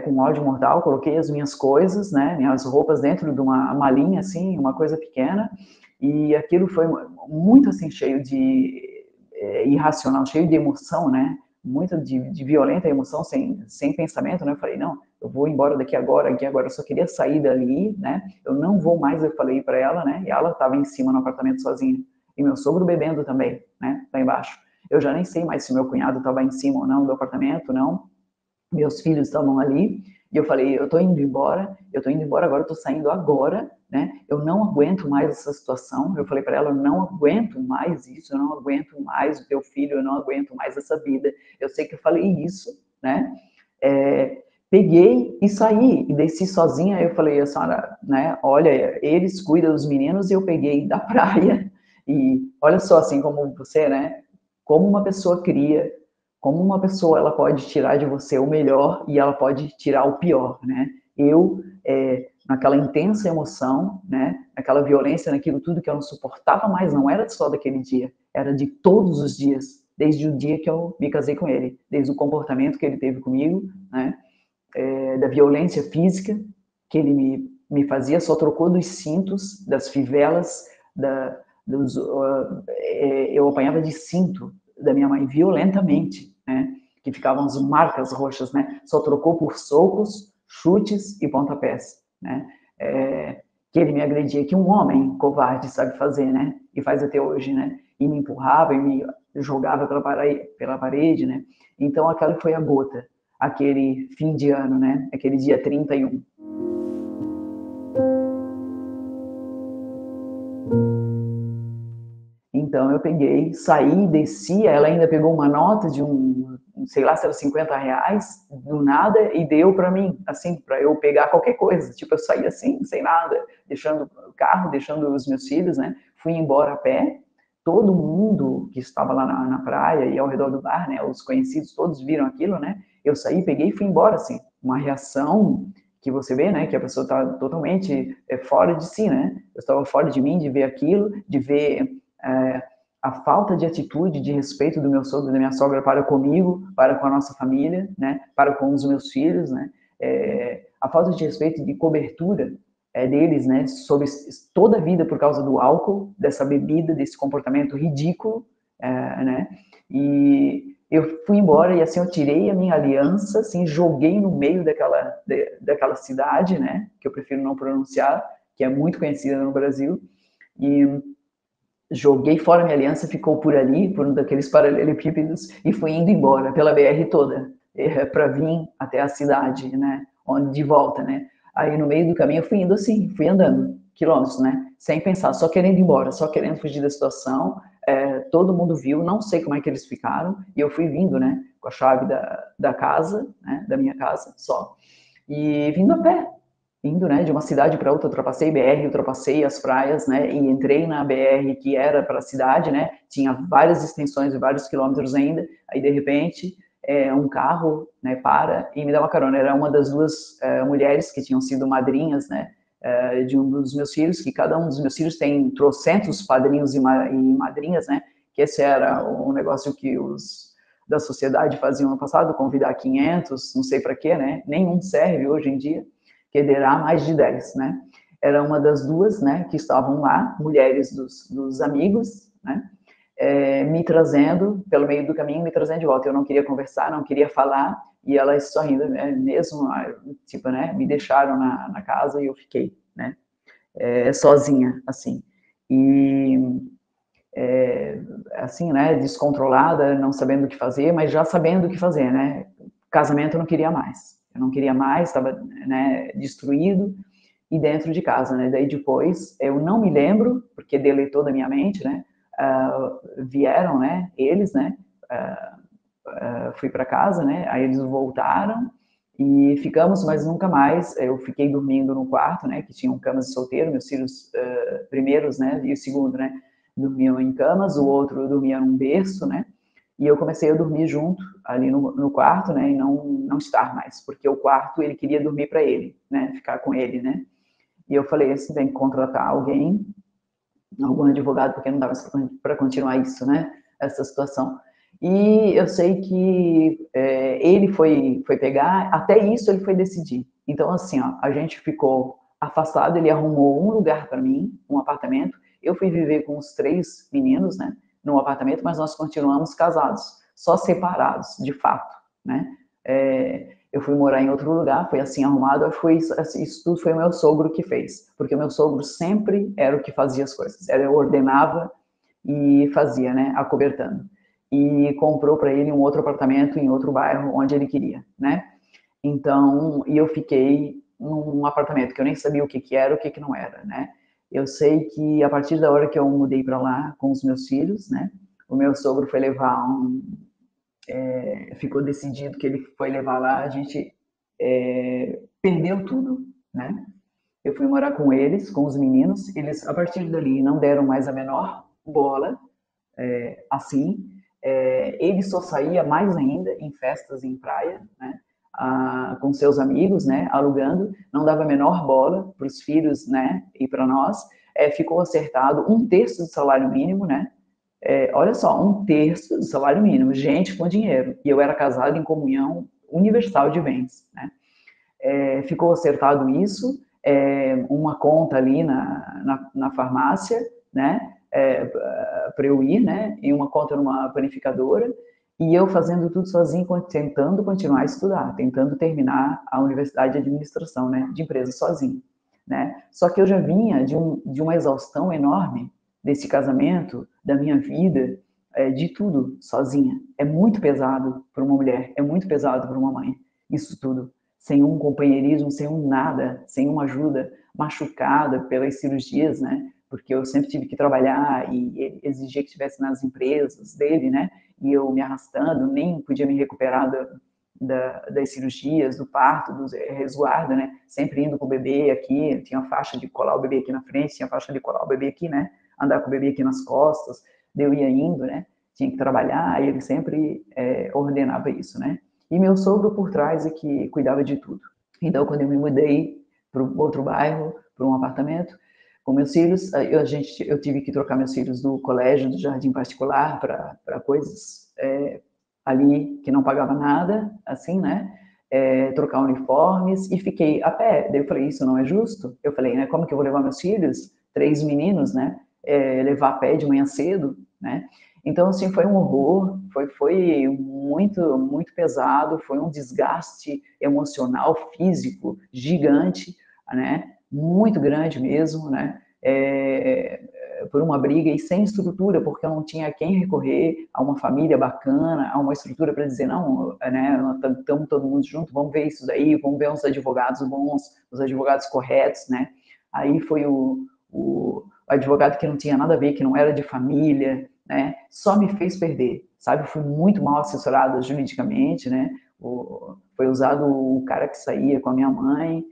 com ódio mortal, coloquei as minhas coisas, né, minhas roupas dentro de uma malinha, assim, uma coisa pequena, e aquilo foi muito, assim, cheio de irracional, cheio de emoção, né, muito de violenta emoção, sem pensamento, né, eu falei, não, eu vou embora daqui agora, eu só queria sair dali, né, eu não vou mais, eu falei para ela, né, e ela estava em cima no apartamento sozinha, e meu sogro bebendo também, né, lá embaixo. Eu já nem sei mais se meu cunhado estava em cima ou não do apartamento, não, meus filhos estavam ali, e eu falei, eu tô indo embora agora, eu tô saindo agora, né, eu não aguento mais essa situação, eu falei para ela, eu não aguento mais isso, eu não aguento mais o teu filho, eu não aguento mais essa vida, eu sei que eu falei isso, né, peguei e saí, e desci sozinha, eu falei, a senhora, né, olha, eles cuidam dos meninos, e eu peguei da praia, e olha só, assim, como você, né, como uma pessoa cria, como uma pessoa ela pode tirar de você o melhor e ela pode tirar o pior, né? Eu, naquela intensa emoção, né? Naquela violência, naquilo tudo que eu não suportava mais, não era só daquele dia, era de todos os dias, desde o dia que eu me casei com ele, desde o comportamento que ele teve comigo, né? Da violência física que ele me fazia, só trocou dos cintos, das fivelas, eu apanhava de cinto da minha mãe violentamente, né? Que ficavam as marcas roxas, né? Só trocou por socos, chutes e pontapés, né? Que ele me agredia, que um homem covarde sabe fazer, né? E faz até hoje, né? E me empurrava e me jogava pela parede, né? Então, aquela foi a gota, aquele fim de ano, né? Aquele dia 31. Então eu peguei, saí, desci, ela ainda pegou uma nota de sei lá se era R$ 50, do nada, e deu para mim, assim, para eu pegar qualquer coisa. Tipo, eu saí assim, sem nada, deixando o carro, deixando os meus filhos, né? Fui embora a pé. Todo mundo que estava lá na praia e ao redor do bar, né? Os conhecidos todos viram aquilo, né? Eu saí, peguei e fui embora, assim. Uma reação que você vê, né? Que a pessoa está totalmente fora de si, né? Eu estava fora de mim de ver aquilo, de ver a falta de atitude, de respeito do meu sogro e da minha sogra para comigo, para com a nossa família, né, para com os meus filhos, né, a falta de respeito e de cobertura deles, né, sobre toda a vida por causa do álcool, dessa bebida, desse comportamento ridículo, né, e eu fui embora e assim eu tirei a minha aliança, assim, joguei no meio daquela cidade, né, que eu prefiro não pronunciar, que é muito conhecida no Brasil, e joguei fora minha aliança, ficou por ali, por um daqueles paralelepípedos, e fui indo embora pela BR toda, para vir até a cidade, né, onde de volta, né. Aí no meio do caminho eu fui indo assim, fui andando quilômetros, né, sem pensar, só querendo ir embora, só querendo fugir da situação. Todo mundo viu, não sei como é que eles ficaram, e eu fui vindo, né, com a chave da casa, né, da minha casa, só, e vindo a pé, indo, né, de uma cidade para outra, ultrapassei BR, ultrapassei as praias, né, e entrei na BR que era para a cidade, né, tinha várias extensões e vários quilômetros ainda, aí de repente um carro, né, para e me dá uma carona, era uma das duas mulheres que tinham sido madrinhas, né, de um dos meus filhos, que cada um dos meus filhos tem trocentos padrinhos e madrinhas, né, que esse era o negócio que os da sociedade faziam no passado, convidar 500, não sei para quê, né, nenhum serve hoje em dia, que derá mais de 10, né? Era uma das duas, né, que estavam lá, mulheres dos amigos, né, me trazendo, pelo meio do caminho, me trazendo de volta. Eu não queria conversar, não queria falar, e elas sorrindo, mesmo, tipo, né, me deixaram na casa e eu fiquei, né, sozinha, assim. E, assim, né, descontrolada, não sabendo o que fazer, mas já sabendo o que fazer, né? Casamento eu não queria mais. Eu não queria mais, estava, né, destruído, e dentro de casa, né? Daí depois, eu não me lembro, porque deletou da minha mente, né? Vieram, né? Eles, né? Fui para casa, né? Aí eles voltaram e ficamos, mas nunca mais. Eu fiquei dormindo no quarto, né? Que tinham camas de solteiro, meus filhos primeiros, né? E o segundo, né? Dormiam em camas, o outro dormia num berço, né? E eu comecei a dormir junto ali no quarto, né? E não estar mais, porque o quarto ele queria dormir para ele, né? Ficar com ele, né? E eu falei assim, tem que contratar alguém, algum advogado, porque não dava para continuar isso, né? Essa situação. E eu sei que ele foi pegar, até isso ele foi decidir. Então, assim, ó, a gente ficou afastado, ele arrumou um lugar para mim, um apartamento. Eu fui viver com os 3 meninos, né, num apartamento, mas nós continuamos casados, só separados, de fato, né. Eu fui morar em outro lugar, foi assim arrumado, isso tudo foi o meu sogro que fez, porque o meu sogro sempre era o que fazia as coisas, eu ordenava e fazia, né, acobertando. E comprou para ele um outro apartamento em outro bairro onde ele queria, né? Então, e eu fiquei num apartamento que eu nem sabia o que que era, o que que não era, né? Eu sei que a partir da hora que eu mudei para lá com os meus filhos, né? O meu sogro foi levar ficou decidido que ele foi levar lá, a gente perdeu tudo, né? Eu fui morar com eles, com os meninos, eles a partir dali não deram mais a menor bola, assim. Ele só saía mais ainda em festas em praia, né? Com seus amigos, né? Alugando, não dava a menor bola para os filhos, né? E para nós. Ficou acertado 1/3 do salário mínimo, né? Olha só, 1/3 do salário mínimo, gente com dinheiro. E eu era casado em comunhão universal de bens, né? Ficou acertado isso, uma conta ali na farmácia, né? Para eu ir, né? E uma conta numa panificadora, e eu fazendo tudo sozinho, tentando continuar a estudar, tentando terminar a universidade de administração, né? De empresa sozinho, né? Só que eu já vinha de uma exaustão enorme desse casamento, da minha vida, de tudo sozinha. É muito pesado para uma mulher, é muito pesado para uma mãe, isso tudo sem um companheirismo, sem um nada, sem uma ajuda, machucada pelas cirurgias, né? Porque eu sempre tive que trabalhar e ele exigia que estivesse nas empresas dele, né? E eu me arrastando, nem podia me recuperar das cirurgias, do parto, do resguardo, né? Sempre indo com o bebê aqui, tinha a faixa de colar o bebê aqui na frente, tinha a faixa de colar o bebê aqui, né? Andar com o bebê aqui nas costas, eu ia indo, né? Tinha que trabalhar, e ele sempre ordenava isso, né? E meu sogro por trás é que cuidava de tudo. Então, quando eu me mudei para outro bairro, para um apartamento, com meus filhos, eu tive que trocar meus filhos do colégio, do jardim particular, para coisas ali que não pagava nada, assim, né? Trocar uniformes, e fiquei a pé. Daí eu falei, isso não é justo? Eu falei, né? Como que eu vou levar meus filhos, 3 meninos, né? Levar a pé de manhã cedo, né? Então, assim, foi um horror, foi muito, muito pesado, foi um desgaste emocional, físico, gigante, né? Muito grande mesmo, né? Por uma briga e sem estrutura, porque eu não tinha a quem recorrer, a uma família bacana, a uma estrutura para dizer, não, né, estamos todo mundo junto, vamos ver isso daí, vamos ver uns advogados bons, os advogados corretos, né? Aí foi o advogado que não tinha nada a ver, que não era de família, né? Só me fez perder, sabe? Fui muito mal assessorada juridicamente, né? Foi usado o cara que saía com a minha mãe,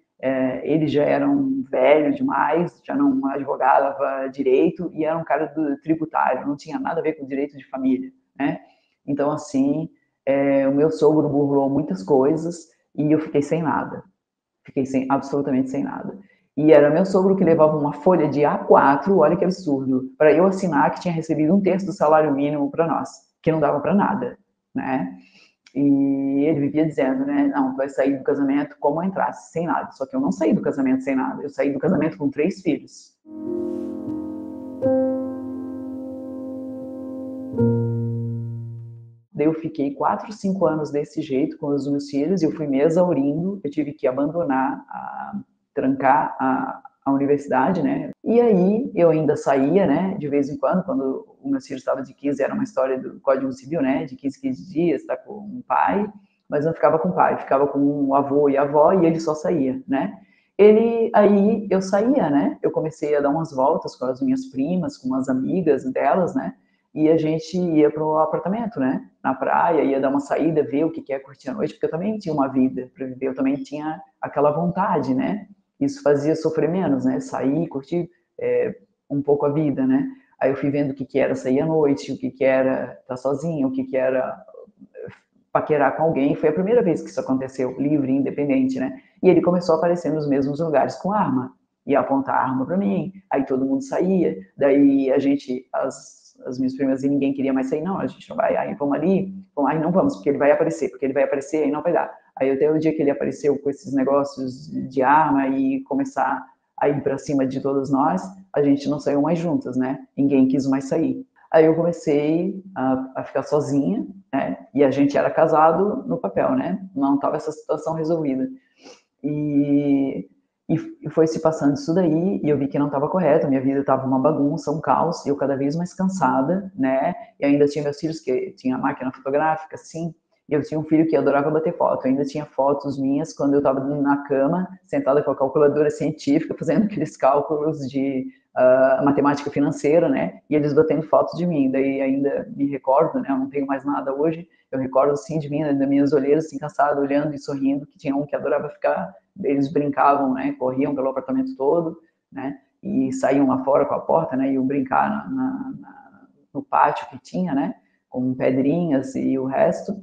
ele já era um velho demais, já não advogava direito, e era um cara do tributário, não tinha nada a ver com direito de família, né? Então, assim, o meu sogro burlou muitas coisas e eu fiquei sem nada. Fiquei absolutamente sem nada. E era meu sogro que levava uma folha de A4, olha que absurdo, para eu assinar que tinha recebido 1/3 do salário mínimo para nós, que não dava para nada, né? E ele vivia dizendo, né, não, tu vai sair do casamento como entrasse, sem nada. Só que eu não saí do casamento sem nada, eu saí do casamento com 3 filhos. Daí eu fiquei 4, 5 anos desse jeito com os meus filhos, e eu fui me exaurindo, eu tive que abandonar, trancar a universidade, né? E aí eu ainda saía, né, de vez em quando o meu filho estava de 15, era uma história do Código Civil, né, de 15 dias, tá com um pai, mas não ficava com o pai, ficava com o avô e a avó, e ele só saía, né? Aí eu saía, né? Eu comecei a dar umas voltas com as minhas primas, com as amigas delas, né? E a gente ia pro apartamento, né? Na praia, ia dar uma saída, ver o que é curtir a noite, porque eu também tinha uma vida para viver, eu também tinha aquela vontade, né? Isso fazia sofrer menos, né? Sair, curtir um pouco a vida, né? Aí eu fui vendo o que era sair à noite, o que era estar sozinho, o que era paquerar com alguém. Foi a primeira vez que isso aconteceu, livre, independente, né? E ele começou a aparecer nos mesmos lugares com arma, ia apontar a arma para mim, aí todo mundo saía, daí a gente, as minhas primas, e ninguém queria mais sair. Não, a gente não vai, aí vamos ali, aí não vamos, porque ele vai aparecer, aí não vai dar. Aí até o dia que ele apareceu com esses negócios de arma e começar a ir para cima de todas nós, a gente não saiu mais juntas, né? Ninguém quis mais sair. Aí eu comecei a ficar sozinha, né? E a gente era casado no papel, né? Não estava essa situação resolvida. E foi se passando isso daí, e eu vi que não estava correto, minha vida estava uma bagunça, um caos, e eu cada vez mais cansada, né? E ainda tinha meus filhos que tinha máquina fotográfica, assim, e eu tinha um filho que adorava bater foto. Eu ainda tinha fotos minhas quando eu estava na cama, sentada com a calculadora científica, fazendo aqueles cálculos de matemática financeira, né? E eles batendo fotos de mim. Daí ainda me recordo, né? Eu não tenho mais nada hoje. Eu recordo, assim, de mim, das minhas olheiras, assim, cansada, olhando e sorrindo, que tinha um que adorava ficar, eles brincavam, né? Corriam pelo apartamento todo, né? E saíam lá fora com a porta, né? Iam brincar no pátio que tinha, né? Com pedrinhas e o resto,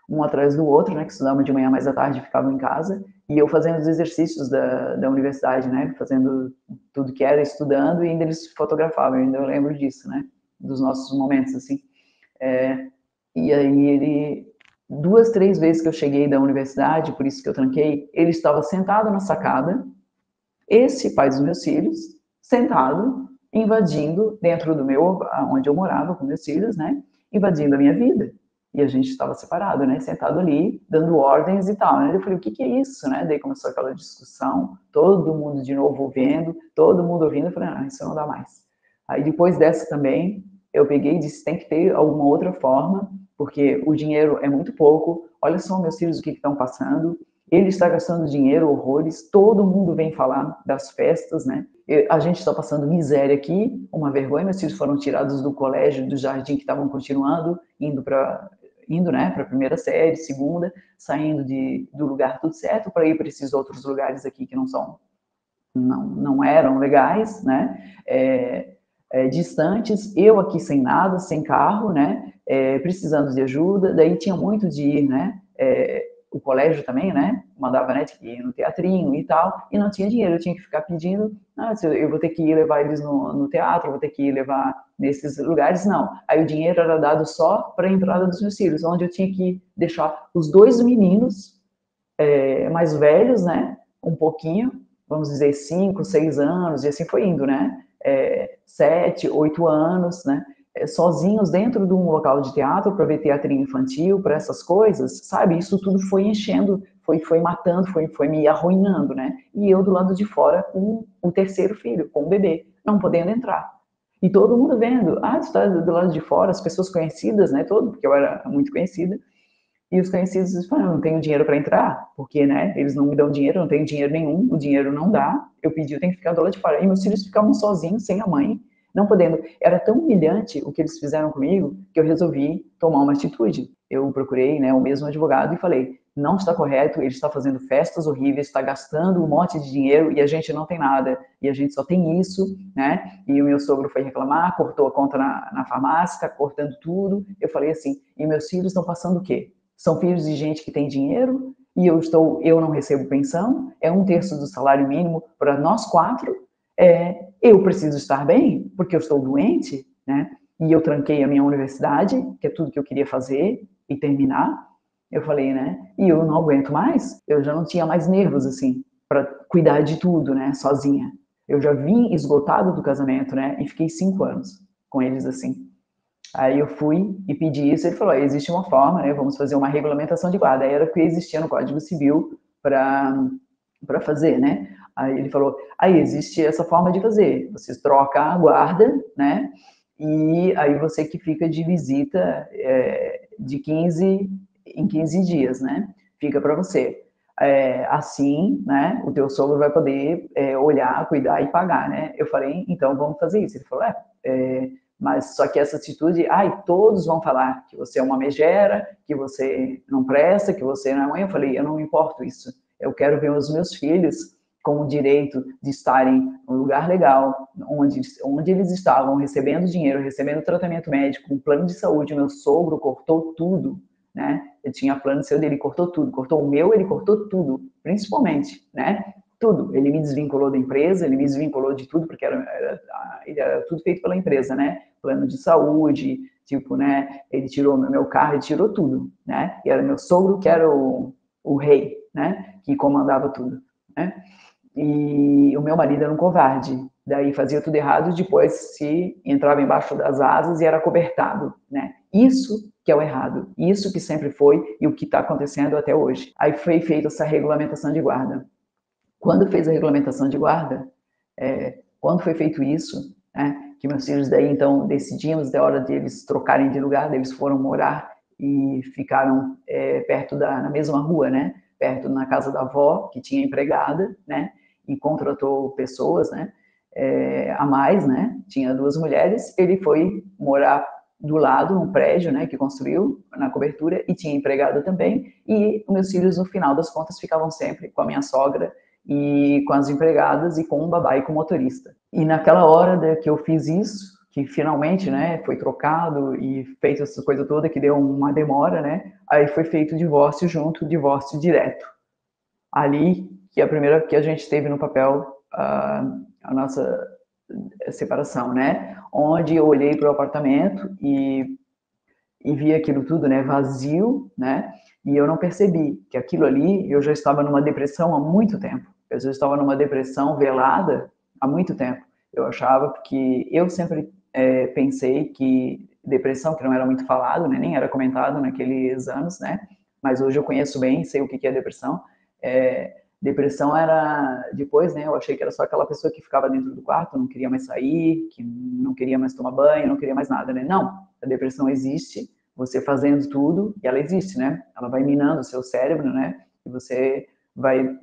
um atrás do outro, né? Que estudavam de manhã, mais à tarde ficavam em casa. E eu fazendo os exercícios da universidade, né? Fazendo tudo que era, estudando, e ainda eles fotografavam. Eu ainda lembro disso, né? Dos nossos momentos, assim. E aí ele, 2, 3 vezes que eu cheguei da universidade, por isso que eu tranquei, ele estava sentado na sacada, esse pai dos meus filhos, sentado, invadindo dentro do meu, onde eu morava com meus filhos, né? Invadindo a minha vida. E a gente estava separado, né? Sentado ali, dando ordens e tal. Né? Eu falei, o que é isso, né? Daí começou aquela discussão, todo mundo de novo vendo, todo mundo ouvindo. Eu falei, isso não dá mais. Aí depois dessa também, eu peguei e disse, tem que ter alguma outra forma, porque o dinheiro é muito pouco. Olha só, meus filhos, o que estão passando. Ele está gastando dinheiro, horrores. Todo mundo vem falar das festas, né? A gente está passando miséria aqui, uma vergonha. Meus filhos foram tirados do colégio, do jardim, que estavam continuando, indo, né, para a primeira série, segunda, saindo do lugar tudo certo para ir para esses outros lugares aqui que não eram legais, né? Distantes, eu aqui sem nada, sem carro, né? Precisando de ajuda. Daí tinha muito de ir, né? O colégio também, né? Mandava, né, de ir no teatrinho e tal, e não tinha dinheiro, eu tinha que ficar pedindo, eu vou ter que ir levar eles no teatro, vou ter que ir levar nesses lugares, não. Aí o dinheiro era dado só para a entrada dos meus filhos, onde eu tinha que deixar os 2 meninos mais velhos, né, um pouquinho, vamos dizer 5, 6 anos, e assim foi indo, né, 7, 8 anos, né, sozinhos dentro de um local de teatro para ver teatrinho infantil, para essas coisas, sabe? Isso tudo foi enchendo, foi matando, foi me arruinando, né? E eu do lado de fora com o terceiro filho, com o bebê, não podendo entrar. E todo mundo vendo, tu está do lado de fora, as pessoas conhecidas, né? Porque eu era muito conhecida, e os conhecidos falam, eu não tenho dinheiro para entrar, porque, né, eles não me dão dinheiro, eu não tenho dinheiro nenhum, o dinheiro não dá, eu pedi, eu tenho que ficar do lado de fora. E meus filhos ficavam sozinhos, sem a mãe, não podendo. Era tão humilhante o que eles fizeram comigo, que eu resolvi tomar uma atitude. Eu procurei, né, o mesmo advogado e falei, não está correto, ele está fazendo festas horríveis, está gastando um monte de dinheiro e a gente não tem nada, e a gente só tem isso, né? E o meu sogro foi reclamar, cortou a conta na farmácia, está cortando tudo. Eu falei assim, e meus filhos estão passando o quê? São filhos de gente que tem dinheiro e eu não recebo pensão, é 1/3 do salário mínimo para nós 4. Eu preciso estar bem porque eu estou doente, né? E eu tranquei a minha universidade, que é tudo que eu queria fazer e terminar. Eu falei, né? E eu não aguento mais. Eu já não tinha mais nervos assim para cuidar de tudo, né? Sozinha. Eu já vim esgotado do casamento, né? E fiquei 5 anos com eles assim. Aí eu fui e pedi isso, ele falou, existe uma forma, né, vamos fazer uma regulamentação de guarda. Aí era o que existia no Código Civil para fazer, né? Aí ele falou, aí existe essa forma de fazer, você troca a guarda, né, e aí você que fica de visita de 15 em 15 dias, né, fica para você. Assim, né, o teu sogro vai poder olhar, cuidar e pagar, né? Eu falei, então vamos fazer isso. Ele falou, mas só que essa atitude, todos vão falar que você é uma megera, que você não presta, que você não é mãe. Eu falei, eu não me importo isso. Eu quero ver os meus filhos com o direito de estarem num lugar legal, onde eles estavam recebendo dinheiro, recebendo tratamento médico, um plano de saúde. Meu sogro cortou tudo, né? Ele tinha plano seu dele, cortou tudo. Cortou o meu, ele cortou tudo, principalmente, né? tudo. Ele me desvinculou da empresa, ele me desvinculou de tudo, porque era tudo feito pela empresa, né? Plano de saúde, tipo, né? Ele tirou meu carro, ele tirou tudo, né? E era meu sogro que era o rei, né? Que comandava tudo, né? E o meu marido era um covarde, daí fazia tudo errado e depois se entrava embaixo das asas e era cobertado, né? Isso que é o errado, isso que sempre foi e o que está acontecendo até hoje. Aí foi feita essa regulamentação de guarda. Quando fez a regulamentação de guarda, quando foi feito isso, né, que meus filhos daí então decidimos da hora de eles trocarem de lugar, eles foram morar e ficaram perto na mesma rua, né, perto na casa da avó que tinha empregada, né, e contratou pessoas, né, a mais, né, tinha 2 mulheres, ele foi morar do lado, num prédio, né, que construiu na cobertura e tinha empregada também, e meus filhos no final das contas ficavam sempre com a minha sogra e com as empregadas e com um babá e com o motorista. E naquela hora que eu fiz isso, que finalmente, né, foi trocado e feito essa coisa toda que deu uma demora, né, aí foi feito o divórcio junto, divórcio direto. Ali que a primeira que a gente teve no papel a nossa separação, né, onde eu olhei para o apartamento e vi aquilo tudo, né, vazio, né, e eu não percebi que aquilo ali, eu já estava numa depressão há muito tempo. Eu já estava numa depressão velada há muito tempo. Eu achava que eu sempre pensei que depressão, que não era muito falado, né, nem era comentado naqueles anos, né, mas hoje eu conheço bem, sei o que é depressão. Depressão era, depois, né, eu achei que era só aquela pessoa que ficava dentro do quarto, não queria mais sair, que não queria mais tomar banho, não queria mais nada, né? Não, a depressão existe, você fazendo tudo, e ela existe, né? Ela vai minando o seu cérebro, né? E você vai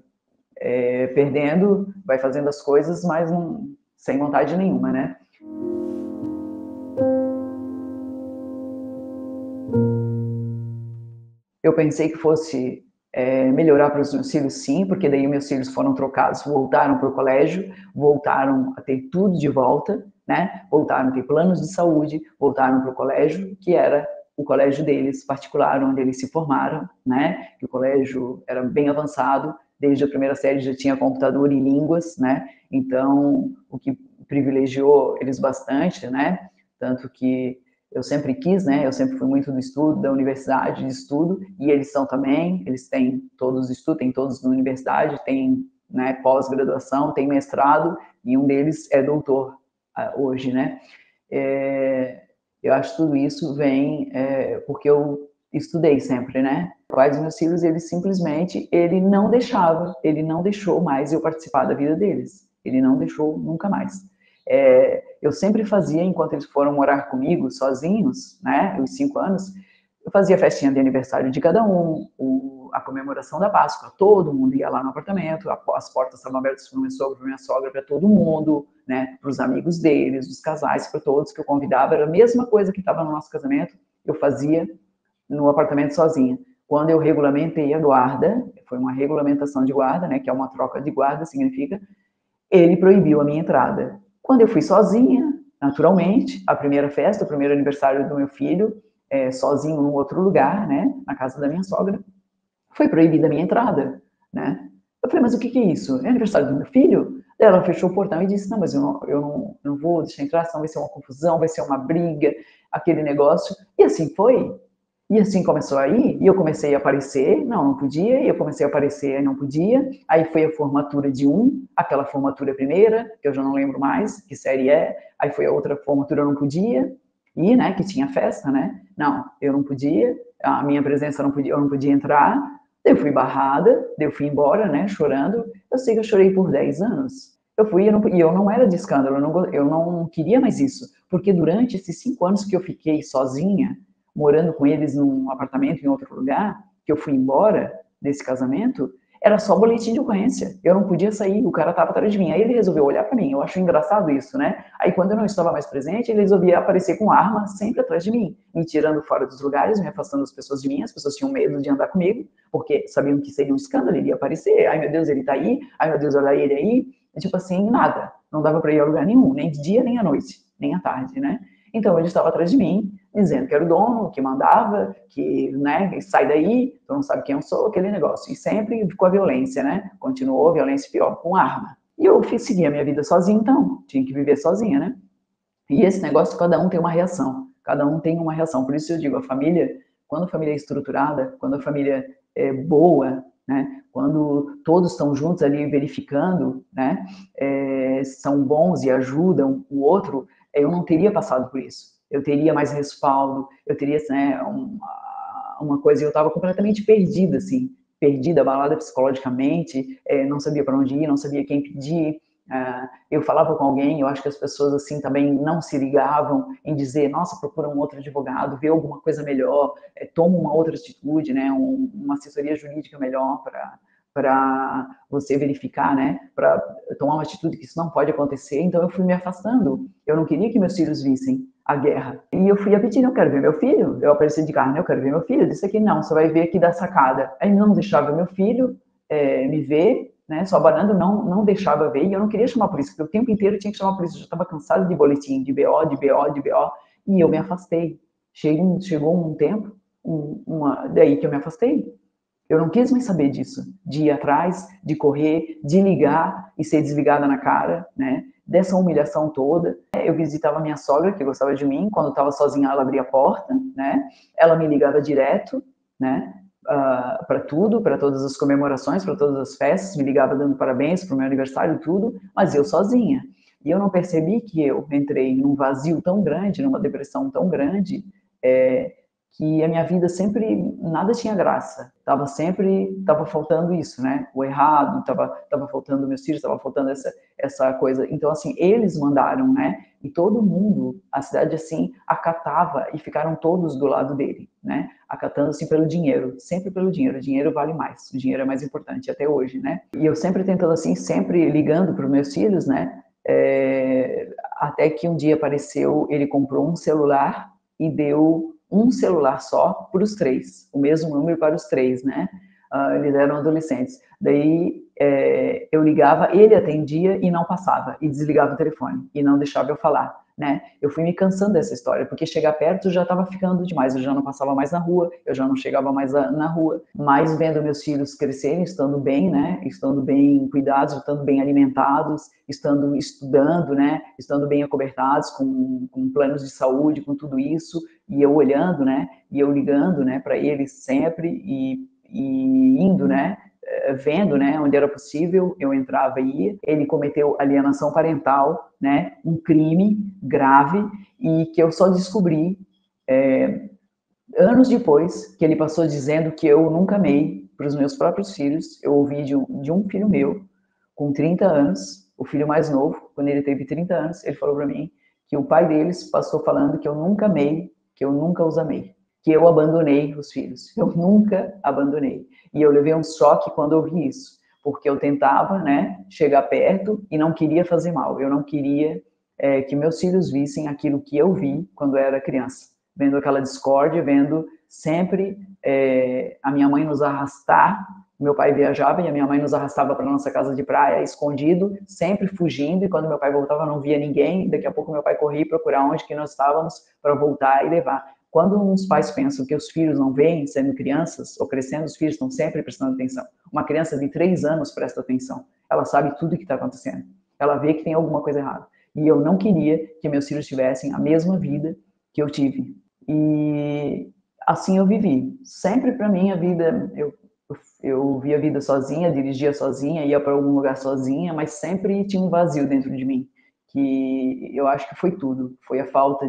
perdendo, vai fazendo as coisas, mas sem vontade nenhuma, né? Eu pensei que fosse melhorar para os meus filhos, sim, porque daí meus filhos foram trocados, voltaram para o colégio, voltaram a ter tudo de volta, né? Voltaram a ter planos de saúde, voltaram para o colégio, que era o colégio deles, particular, onde eles se formaram, né? Que o colégio era bem avançado, desde a primeira série já tinha computador e línguas, né? Então, o que privilegiou eles bastante, né? Tanto que eu sempre quis, né? Eu sempre fui muito do estudo, da universidade, de estudo, e eles são também, eles têm todos estudo, têm todos na universidade, têm, né, pós-graduação, têm mestrado, e um deles é doutor hoje, né? Eu acho que tudo isso vem porque eu estudei sempre, né? O pai dos meus filhos, ele simplesmente, ele não deixou mais eu participar da vida deles. Ele não deixou nunca mais. Eu sempre fazia, enquanto eles foram morar comigo, sozinhos, né, os 5 anos, eu fazia festinha de aniversário de cada um, a comemoração da Páscoa, todo mundo ia lá no apartamento, as portas estavam abertas para o meu sogro, para minha sogra, para todo mundo, né, para os amigos deles, os casais, para todos que eu convidava, era a mesma coisa que estava no nosso casamento, eu fazia no apartamento sozinha. Quando eu regulamentei a guarda, foi uma regulamentação de guarda, né, que é uma troca de guarda, significa, ele proibiu a minha entrada. Quando eu fui sozinha, naturalmente, a primeira festa, o primeiro aniversário do meu filho, sozinho num outro lugar, né, na casa da minha sogra, foi proibida a minha entrada, né. Eu falei, mas o que é isso? É aniversário do meu filho? Ela fechou o portão e disse, não, mas eu não vou deixar entrar, senão vai ser uma confusão, vai ser uma briga, aquele negócio. E assim foi. E assim começou aí, e eu comecei a aparecer, não podia, e eu comecei a aparecer, não podia. Aí foi a formatura de aquela formatura primeira, que eu já não lembro mais que série é, aí foi a outra formatura, eu não podia, e, né, que tinha festa, né, não, eu não podia, a minha presença não podia, eu não podia entrar, eu fui barrada, eu fui embora, né, chorando, eu sei que eu chorei por 10 anos. Eu fui, e eu não era de escândalo, eu não queria mais isso, porque durante esses 5 anos que eu fiquei sozinha, morando com eles num apartamento em outro lugar, que eu fui embora desse casamento, era só boletim de ocorrência. Eu não podia sair, o cara estava atrás de mim. Aí ele resolveu olhar para mim. Eu acho engraçado isso, né? Aí quando eu não estava mais presente, ele resolvia aparecer com arma sempre atrás de mim, me tirando fora dos lugares, me afastando das pessoas de mim. As pessoas tinham medo de andar comigo, porque sabiam que seria um escândalo, ele ia aparecer. Ai, meu Deus, ele tá aí. Ai, meu Deus, olha ele aí. E, tipo assim, nada. Não dava para ir a lugar nenhum, nem de dia, nem à noite, nem à tarde, né? Então ele estava atrás de mim, dizendo que era o dono, que mandava, que, né, sai daí, tu não sabe quem eu sou, aquele negócio. E sempre com a violência, né? Continuou a violência pior, com arma. E eu segui a minha vida sozinha, então. Tinha que viver sozinha, né? E esse negócio, cada um tem uma reação. Cada um tem uma reação. Por isso eu digo, a família, quando a família é estruturada, quando a família é boa, né? Quando todos estão juntos ali verificando, né? São bons e ajudam o outro, eu não teria passado por isso. Eu teria mais respaldo, eu teria, né, uma coisa, eu estava completamente perdida, assim, perdida, abalada psicologicamente, não sabia para onde ir, não sabia quem pedir. Eu falava com alguém, eu acho que as pessoas assim também não se ligavam em dizer, nossa, procura um outro advogado, vê alguma coisa melhor, toma uma outra atitude, né, uma assessoria jurídica melhor para você verificar, né, para tomar uma atitude que isso não pode acontecer. Então eu fui me afastando, eu não queria que meus filhos vissem a guerra. E eu fui a pedir, eu quero ver meu filho. Eu apareci de carro, eu quero ver meu filho. Eu disse aqui, não, você vai ver aqui da sacada. Aí não deixava meu filho me ver, né, só abanando, não deixava ver, e eu não queria chamar a polícia, porque o tempo inteiro eu tinha que chamar a polícia, eu já estava cansado de boletim, de BO, de BO, de BO, e eu me afastei. Chegou um tempo, daí que eu me afastei. Eu não quis mais saber disso, de ir atrás, de correr, de ligar e ser desligada na cara, né? Dessa humilhação toda. Eu visitava minha sogra, que gostava de mim, quando eu estava sozinha ela abria a porta, né? Ela me ligava direto, né? Para tudo, para todas as comemorações, para todas as festas, me ligava dando parabéns para o meu aniversário, tudo, mas eu sozinha. E eu não percebi que eu entrei num vazio tão grande, numa depressão tão grande, que a minha vida sempre, nada tinha graça. Tava faltando isso, né? O errado, tava faltando meus filhos, tava faltando essa coisa. Então, assim, eles mandaram, né? E todo mundo, a cidade, assim, acatava e ficaram todos do lado dele, né? Acatando, assim, pelo dinheiro, sempre pelo dinheiro. O dinheiro vale mais, o dinheiro é mais importante até hoje, né? E eu sempre tentando, assim, sempre ligando para os meus filhos, né? Até que um dia apareceu, ele comprou um celular e deu um celular só para os três, o mesmo número para os três, né? Eles eram adolescentes. Daí eu ligava, ele atendia e não passava, e desligava o telefone, e não deixava eu falar, né? Eu fui me cansando dessa história, porque chegar perto já estava ficando demais, eu já não passava mais na rua, eu já não chegava mais na rua, mas vendo meus filhos crescerem, estando bem, né? Estando bem cuidados, estando bem alimentados, estando estudando, né? Estando bem acobertados, com planos de saúde, com tudo isso, e eu olhando, né? E eu ligando, né? Para eles sempre e indo, né? Vendo, né, onde era possível, eu entrava e ia. Ele cometeu alienação parental, né, um crime grave, e que eu só descobri anos depois, que ele passou dizendo que eu nunca amei para os meus próprios filhos. Eu ouvi de um filho meu, com 30 anos, o filho mais novo, quando ele teve 30 anos, ele falou para mim que o pai deles passou falando que eu nunca amei, que eu nunca os amei, que eu abandonei os filhos. Eu nunca abandonei. E eu levei um choque quando eu vi isso, porque eu tentava, né, chegar perto e não queria fazer mal. Eu não queria que meus filhos vissem aquilo que eu vi quando eu era criança, vendo aquela discórdia, vendo sempre a minha mãe nos arrastar. Meu pai viajava e a minha mãe nos arrastava para nossa casa de praia, escondido, sempre fugindo, e quando meu pai voltava não via ninguém, daqui a pouco meu pai corria procurar onde que nós estávamos para voltar e levar. Quando uns pais pensam que os filhos não veem, sendo crianças ou crescendo, os filhos estão sempre prestando atenção. Uma criança de 3 anos presta atenção, ela sabe tudo o que está acontecendo, ela vê que tem alguma coisa errada. E eu não queria que meus filhos tivessem a mesma vida que eu tive. E assim eu vivi. Sempre para mim a vida, eu via a vida sozinha, dirigia sozinha, ia para algum lugar sozinha, mas sempre tinha um vazio dentro de mim, que eu acho que foi tudo. Foi a falta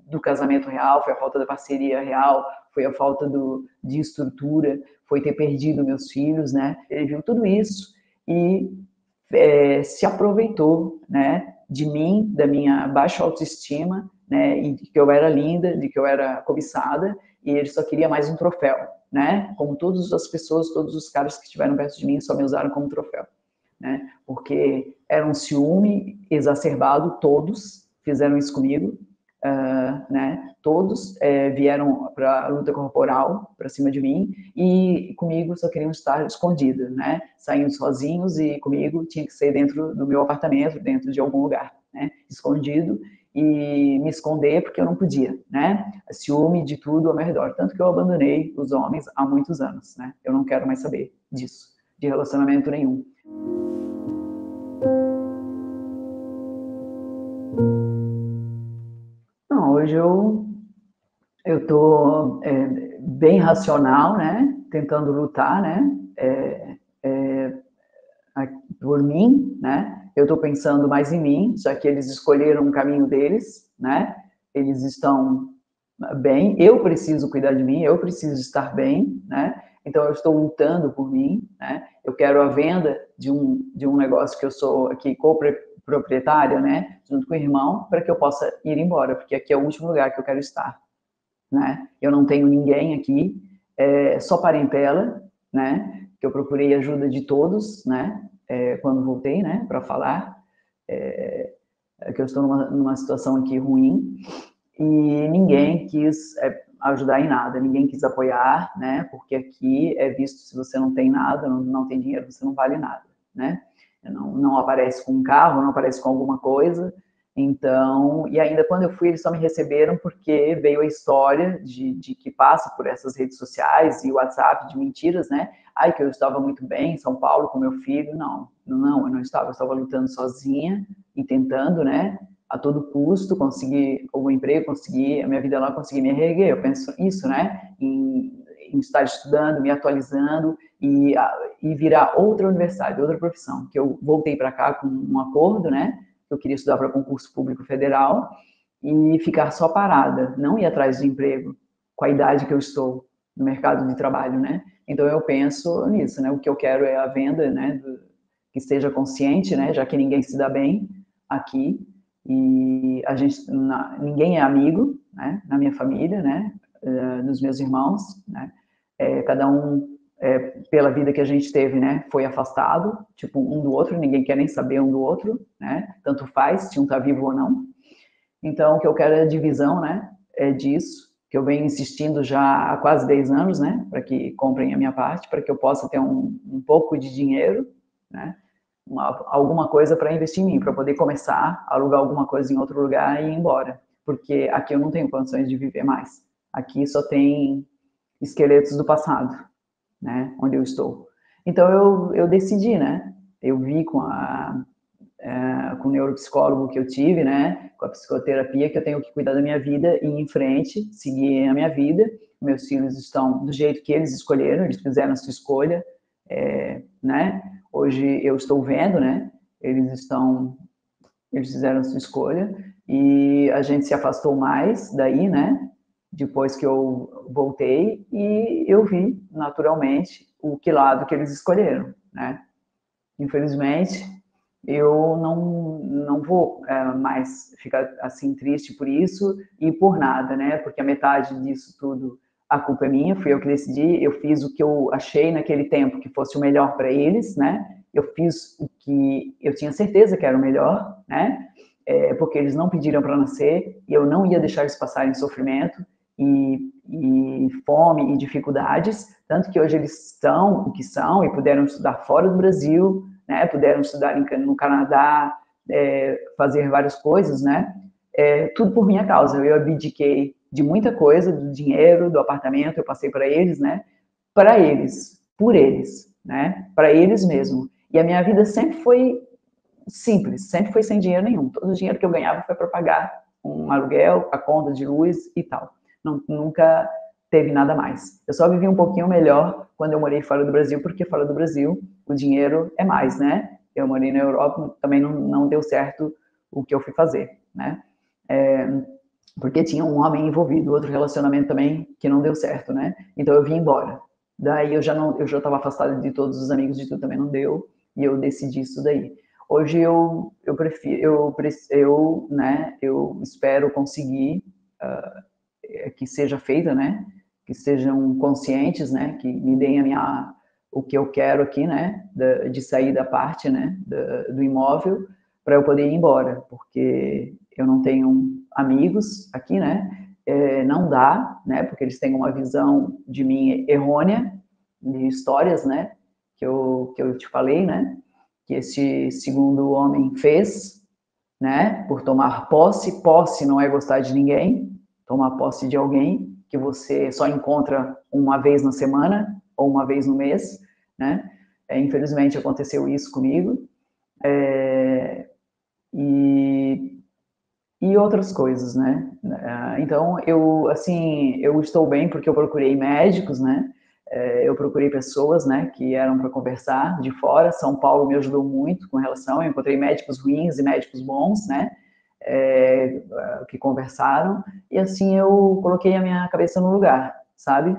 do casamento real, foi a falta da parceria real, foi a falta de estrutura, foi ter perdido meus filhos, né? Ele viu tudo isso e se aproveitou, né, de mim, da minha baixa autoestima, né, e de que eu era linda, de que eu era cobiçada, e ele só queria mais um troféu, né? Como todas as pessoas, todos os caras que estiveram perto de mim só me usaram como troféu, né? Porque era um ciúme exacerbado, todos fizeram isso comigo, né? Todos vieram para a luta corporal, para cima de mim, e comigo só queriam estar escondidos, né? Saindo sozinhos, e comigo tinha que ser dentro do meu apartamento, dentro de algum lugar, né? Escondido. e me esconder porque eu não podia, né? Ciúme de tudo ao meu redor. Tanto que eu abandonei os homens há muitos anos, né? Eu não quero mais saber disso, de relacionamento nenhum. Não, hoje eu tô bem racional, né? Tentando lutar, né? Por mim, né? Eu estou pensando mais em mim, já que eles escolheram o caminho deles, né? Eles estão bem, eu preciso cuidar de mim, eu preciso estar bem, né? Então eu estou lutando por mim, né? Eu quero a venda de um negócio que eu sou aqui coproprietária, né? Junto com o irmão, para que eu possa ir embora, porque aqui é o último lugar que eu quero estar, né? Eu não tenho ninguém aqui, só parentela, né? Que eu procurei ajuda de todos, né? Quando voltei, né? Para falar que eu estou numa situação aqui ruim e ninguém quis ajudar em nada, ninguém quis apoiar, né? Porque aqui é visto se você não tem nada, não tem dinheiro, você não vale nada, né? Não aparece com um carro, não aparece com alguma coisa. Então, e ainda quando eu fui, eles só me receberam porque veio a história de que passa por essas redes sociais e WhatsApp de mentiras, né? Ai, que eu estava muito bem em São Paulo com meu filho. Não, eu não estava. Eu estava lutando sozinha e tentando, né? A todo custo, conseguir algum emprego, conseguir a minha vida lá, conseguir me reerguer. Eu penso isso, né? Em estar estudando, me atualizando e virar outra universidade, outra profissão. Que eu voltei para cá com um acordo, né? Eu queria estudar para concurso público federal e ficar só parada, não ir atrás de emprego com a idade que eu estou no mercado de trabalho, né? Então eu penso nisso, né? O que eu quero é a venda, né? Que esteja consciente, né? Já que ninguém se dá bem aqui e a gente, ninguém é amigo, né? Na minha família, né? Dos meus irmãos, né? Cada um pela vida que a gente teve, né, foi afastado, tipo, um do outro, ninguém quer nem saber um do outro, né, tanto faz se um tá vivo ou não. Então, o que eu quero é divisão, né, é disso, que eu venho insistindo já há quase 10 anos, né, para que comprem a minha parte, para que eu possa ter um pouco de dinheiro, né, alguma coisa para investir em mim, para poder começar a alugar alguma coisa em outro lugar e ir embora, porque aqui eu não tenho condições de viver mais. Aqui só tem esqueletos do passado, né, onde eu estou. Então eu decidi, né, eu vi com com o neuropsicólogo que eu tive, né, com a psicoterapia, que eu tenho que cuidar da minha vida e ir em frente, seguir a minha vida. Meus filhos estão do jeito que eles escolheram, eles fizeram a sua escolha, né. Hoje eu estou vendo, né, eles fizeram a sua escolha e a gente se afastou mais daí, né, depois que eu voltei e eu vi naturalmente o que lado que eles escolheram, né. Infelizmente, eu não vou mais ficar assim triste por isso e por nada, né, porque a metade disso tudo, a culpa é minha, fui eu que decidi, eu fiz o que eu achei naquele tempo que fosse o melhor para eles, né, eu fiz o que eu tinha certeza que era o melhor, né, porque eles não pediram para nascer e eu não ia deixar eles passarem sofrimento e fome e dificuldades, tanto que hoje eles são o que são e puderam estudar fora do Brasil, né, puderam estudar no Canadá, fazer várias coisas, né, tudo por minha causa. Eu abdiquei de muita coisa, do dinheiro, do apartamento, eu passei para eles, né, para eles, por eles, né, para eles mesmo. E a minha vida sempre foi simples, sempre foi sem dinheiro nenhum. Todo o dinheiro que eu ganhava foi para pagar um aluguel, a conta de luz e tal. Nunca teve nada mais. Eu só vivi um pouquinho melhor quando eu morei fora do Brasil, porque fora do Brasil o dinheiro é mais, né? Eu morei na Europa, também não deu certo o que eu fui fazer, né? Porque tinha um homem envolvido, outro relacionamento também que não deu certo, né? Então eu vim embora. Daí eu já estava afastada de todos os amigos, de tudo também não deu, e eu decidi isso daí. Hoje eu prefiro, né, eu espero conseguir que seja feita, né, que sejam conscientes, né, que me deem o que eu quero aqui, né, de sair da parte, né, do imóvel, para eu poder ir embora, porque eu não tenho amigos aqui, né, não dá, né, porque eles têm uma visão de mim errônea, de histórias, né, que eu te falei, né, que esse segundo homem fez, né? Por tomar posse. Posse não é gostar de ninguém. Tomar posse de alguém que você só encontra uma vez na semana ou uma vez no mês, né? Infelizmente aconteceu isso comigo. E outras coisas, né? Então, eu estou bem porque eu procurei médicos, né? Eu procurei pessoas, né, que eram para conversar de fora. São Paulo me ajudou muito com relação. Eu encontrei médicos ruins e médicos bons, né? Que conversaram. E assim eu coloquei a minha cabeça no lugar, sabe?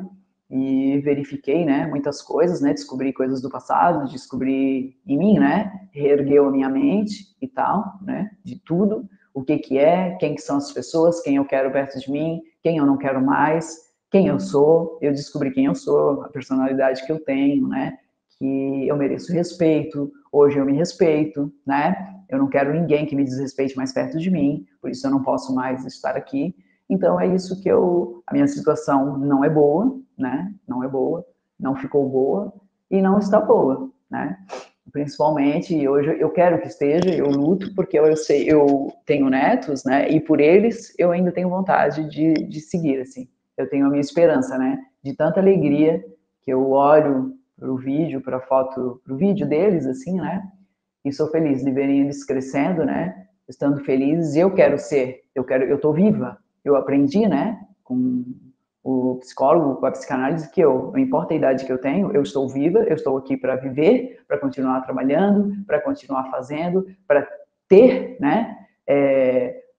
E verifiquei, né, muitas coisas, né? Descobri coisas do passado, descobri em mim, né? Reergueu a minha mente e tal, né? De tudo. O que que é, quem que são as pessoas, quem eu quero perto de mim, quem eu não quero mais, quem eu sou. Eu descobri quem eu sou, a personalidade que eu tenho, né? Que eu mereço respeito, hoje eu me respeito, né? Eu não quero ninguém que me desrespeite mais perto de mim, por isso eu não posso mais estar aqui. Então é isso que a minha situação não é boa, né? Não é boa, não ficou boa e não está boa, né? Principalmente hoje eu quero que esteja, eu luto porque eu sei, eu tenho netos, né? E por eles eu ainda tenho vontade de seguir, assim. Eu tenho a minha esperança, né? De tanta alegria que eu olho pro vídeo, para foto, pro vídeo deles, assim, né? E sou feliz de verem eles crescendo, né? Estando felizes. Eu quero ser, eu tô viva. Eu aprendi, né? Com o psicólogo, com a psicanálise, que não importa a idade que eu tenho, eu estou viva, eu estou aqui para viver, para continuar trabalhando, para continuar fazendo, para ter, né,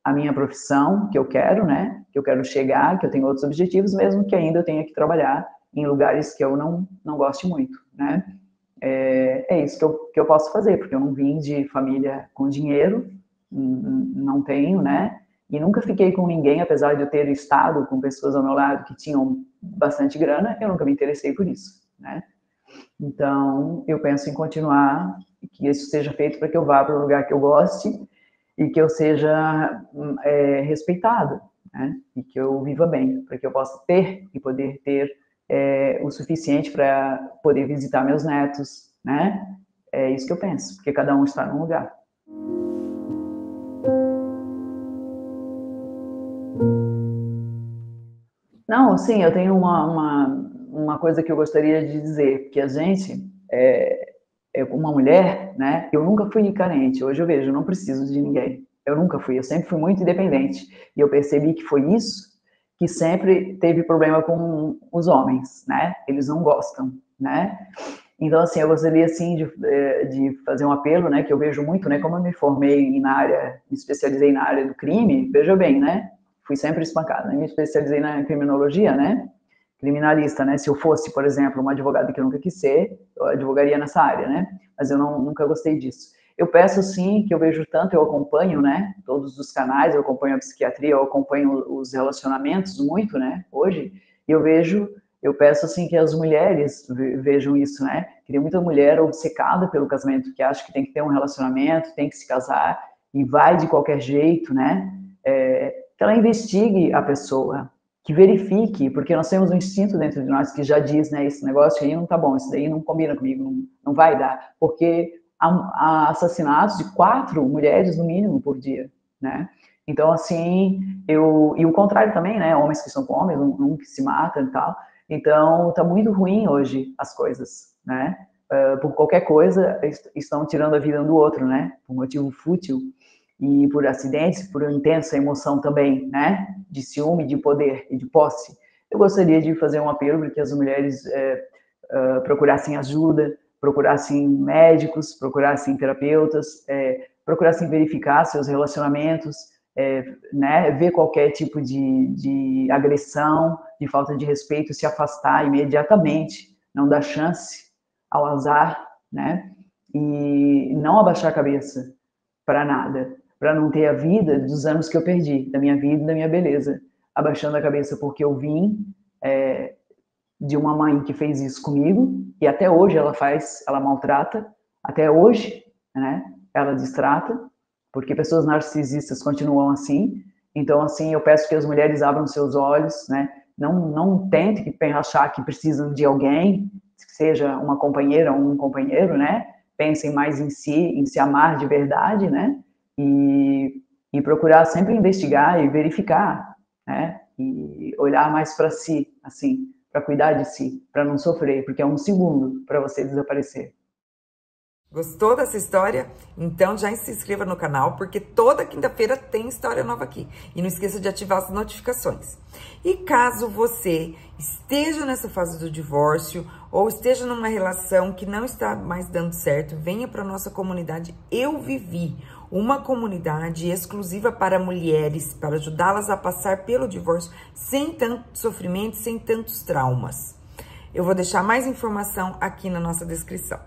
a minha profissão que eu quero, né, que eu quero chegar, que eu tenho outros objetivos, mesmo que ainda eu tenha que trabalhar em lugares que eu não goste muito, né. É isso que eu posso fazer, porque eu não vim de família com dinheiro, não tenho, né, e nunca fiquei com ninguém, apesar de eu ter estado com pessoas ao meu lado que tinham bastante grana, eu nunca me interessei por isso, né? Então, eu penso em continuar, que isso seja feito para que eu vá para um lugar que eu goste e que eu seja respeitado, né? E que eu viva bem, para que eu possa ter e poder ter o suficiente para poder visitar meus netos, né? É isso que eu penso, porque cada um está num lugar. Não, sim, eu tenho uma coisa que eu gostaria de dizer, que a gente é uma mulher, né? Eu nunca fui carente, hoje eu vejo, eu não preciso de ninguém. Eu nunca fui, eu sempre fui muito independente. E eu percebi que foi isso que sempre teve problema com os homens, né? Eles não gostam, né? Então, assim, eu gostaria, assim, de fazer um apelo, né? Que eu vejo muito, né? Como eu me formei na área, me especializei na área do crime, veja bem, né? Fui sempre espancada, né? Me especializei na criminologia, né? Criminalista, né? Se eu fosse, por exemplo, uma advogada que eu nunca quis ser, eu advogaria nessa área, né? Mas eu nunca gostei disso. Eu peço, sim, que eu vejo tanto, eu acompanho, né? Todos os canais, eu acompanho a psiquiatria, eu acompanho os relacionamentos muito, né? Hoje, e eu peço, assim, que as mulheres vejam isso, né? Queria muita mulher obcecada pelo casamento, que acha que tem que ter um relacionamento, tem que se casar, e vai de qualquer jeito, né? Que ela investigue a pessoa, que verifique, porque nós temos um instinto dentro de nós que já diz, né, esse negócio aí não tá bom, isso daí não combina comigo, não vai dar, porque há assassinatos de 4 mulheres no mínimo por dia, né? Então, assim, e o contrário também, né, homens que são com homens, um que se mata e tal, então tá muito ruim hoje as coisas, né? Por qualquer coisa, estão tirando a vida um do outro, né? Por motivo fútil, e por acidentes, por intensa emoção também, né? De ciúme, de poder e de posse. Eu gostaria de fazer um apelo para que as mulheres procurassem ajuda, procurassem médicos, procurassem terapeutas, procurassem verificar seus relacionamentos, né? Ver qualquer tipo de agressão, de falta de respeito, se afastar imediatamente, não dar chance ao azar, né? E não abaixar a cabeça para nada, para não ter a vida dos anos que eu perdi, da minha vida e da minha beleza, abaixando a cabeça porque eu vim de uma mãe que fez isso comigo, e até hoje ela faz, ela maltrata, até hoje, né, ela distrata, porque pessoas narcisistas continuam assim. Então, assim, eu peço que as mulheres abram seus olhos, né, não tentem achar que precisam de alguém, seja uma companheira ou um companheiro, né, pensem mais em si amar de verdade, né, e procurar sempre investigar e verificar, né? E olhar mais para si, assim, para cuidar de si, para não sofrer, porque é um segundo para você desaparecer. Gostou dessa história? Então já se inscreva no canal, porque toda quinta-feira tem história nova aqui. E não esqueça de ativar as notificações. E caso você esteja nessa fase do divórcio ou esteja numa relação que não está mais dando certo, venha para a nossa comunidade Eu Vivi, uma comunidade exclusiva para mulheres, para ajudá-las a passar pelo divórcio sem tanto sofrimento, sem tantos traumas. Eu vou deixar mais informação aqui na nossa descrição.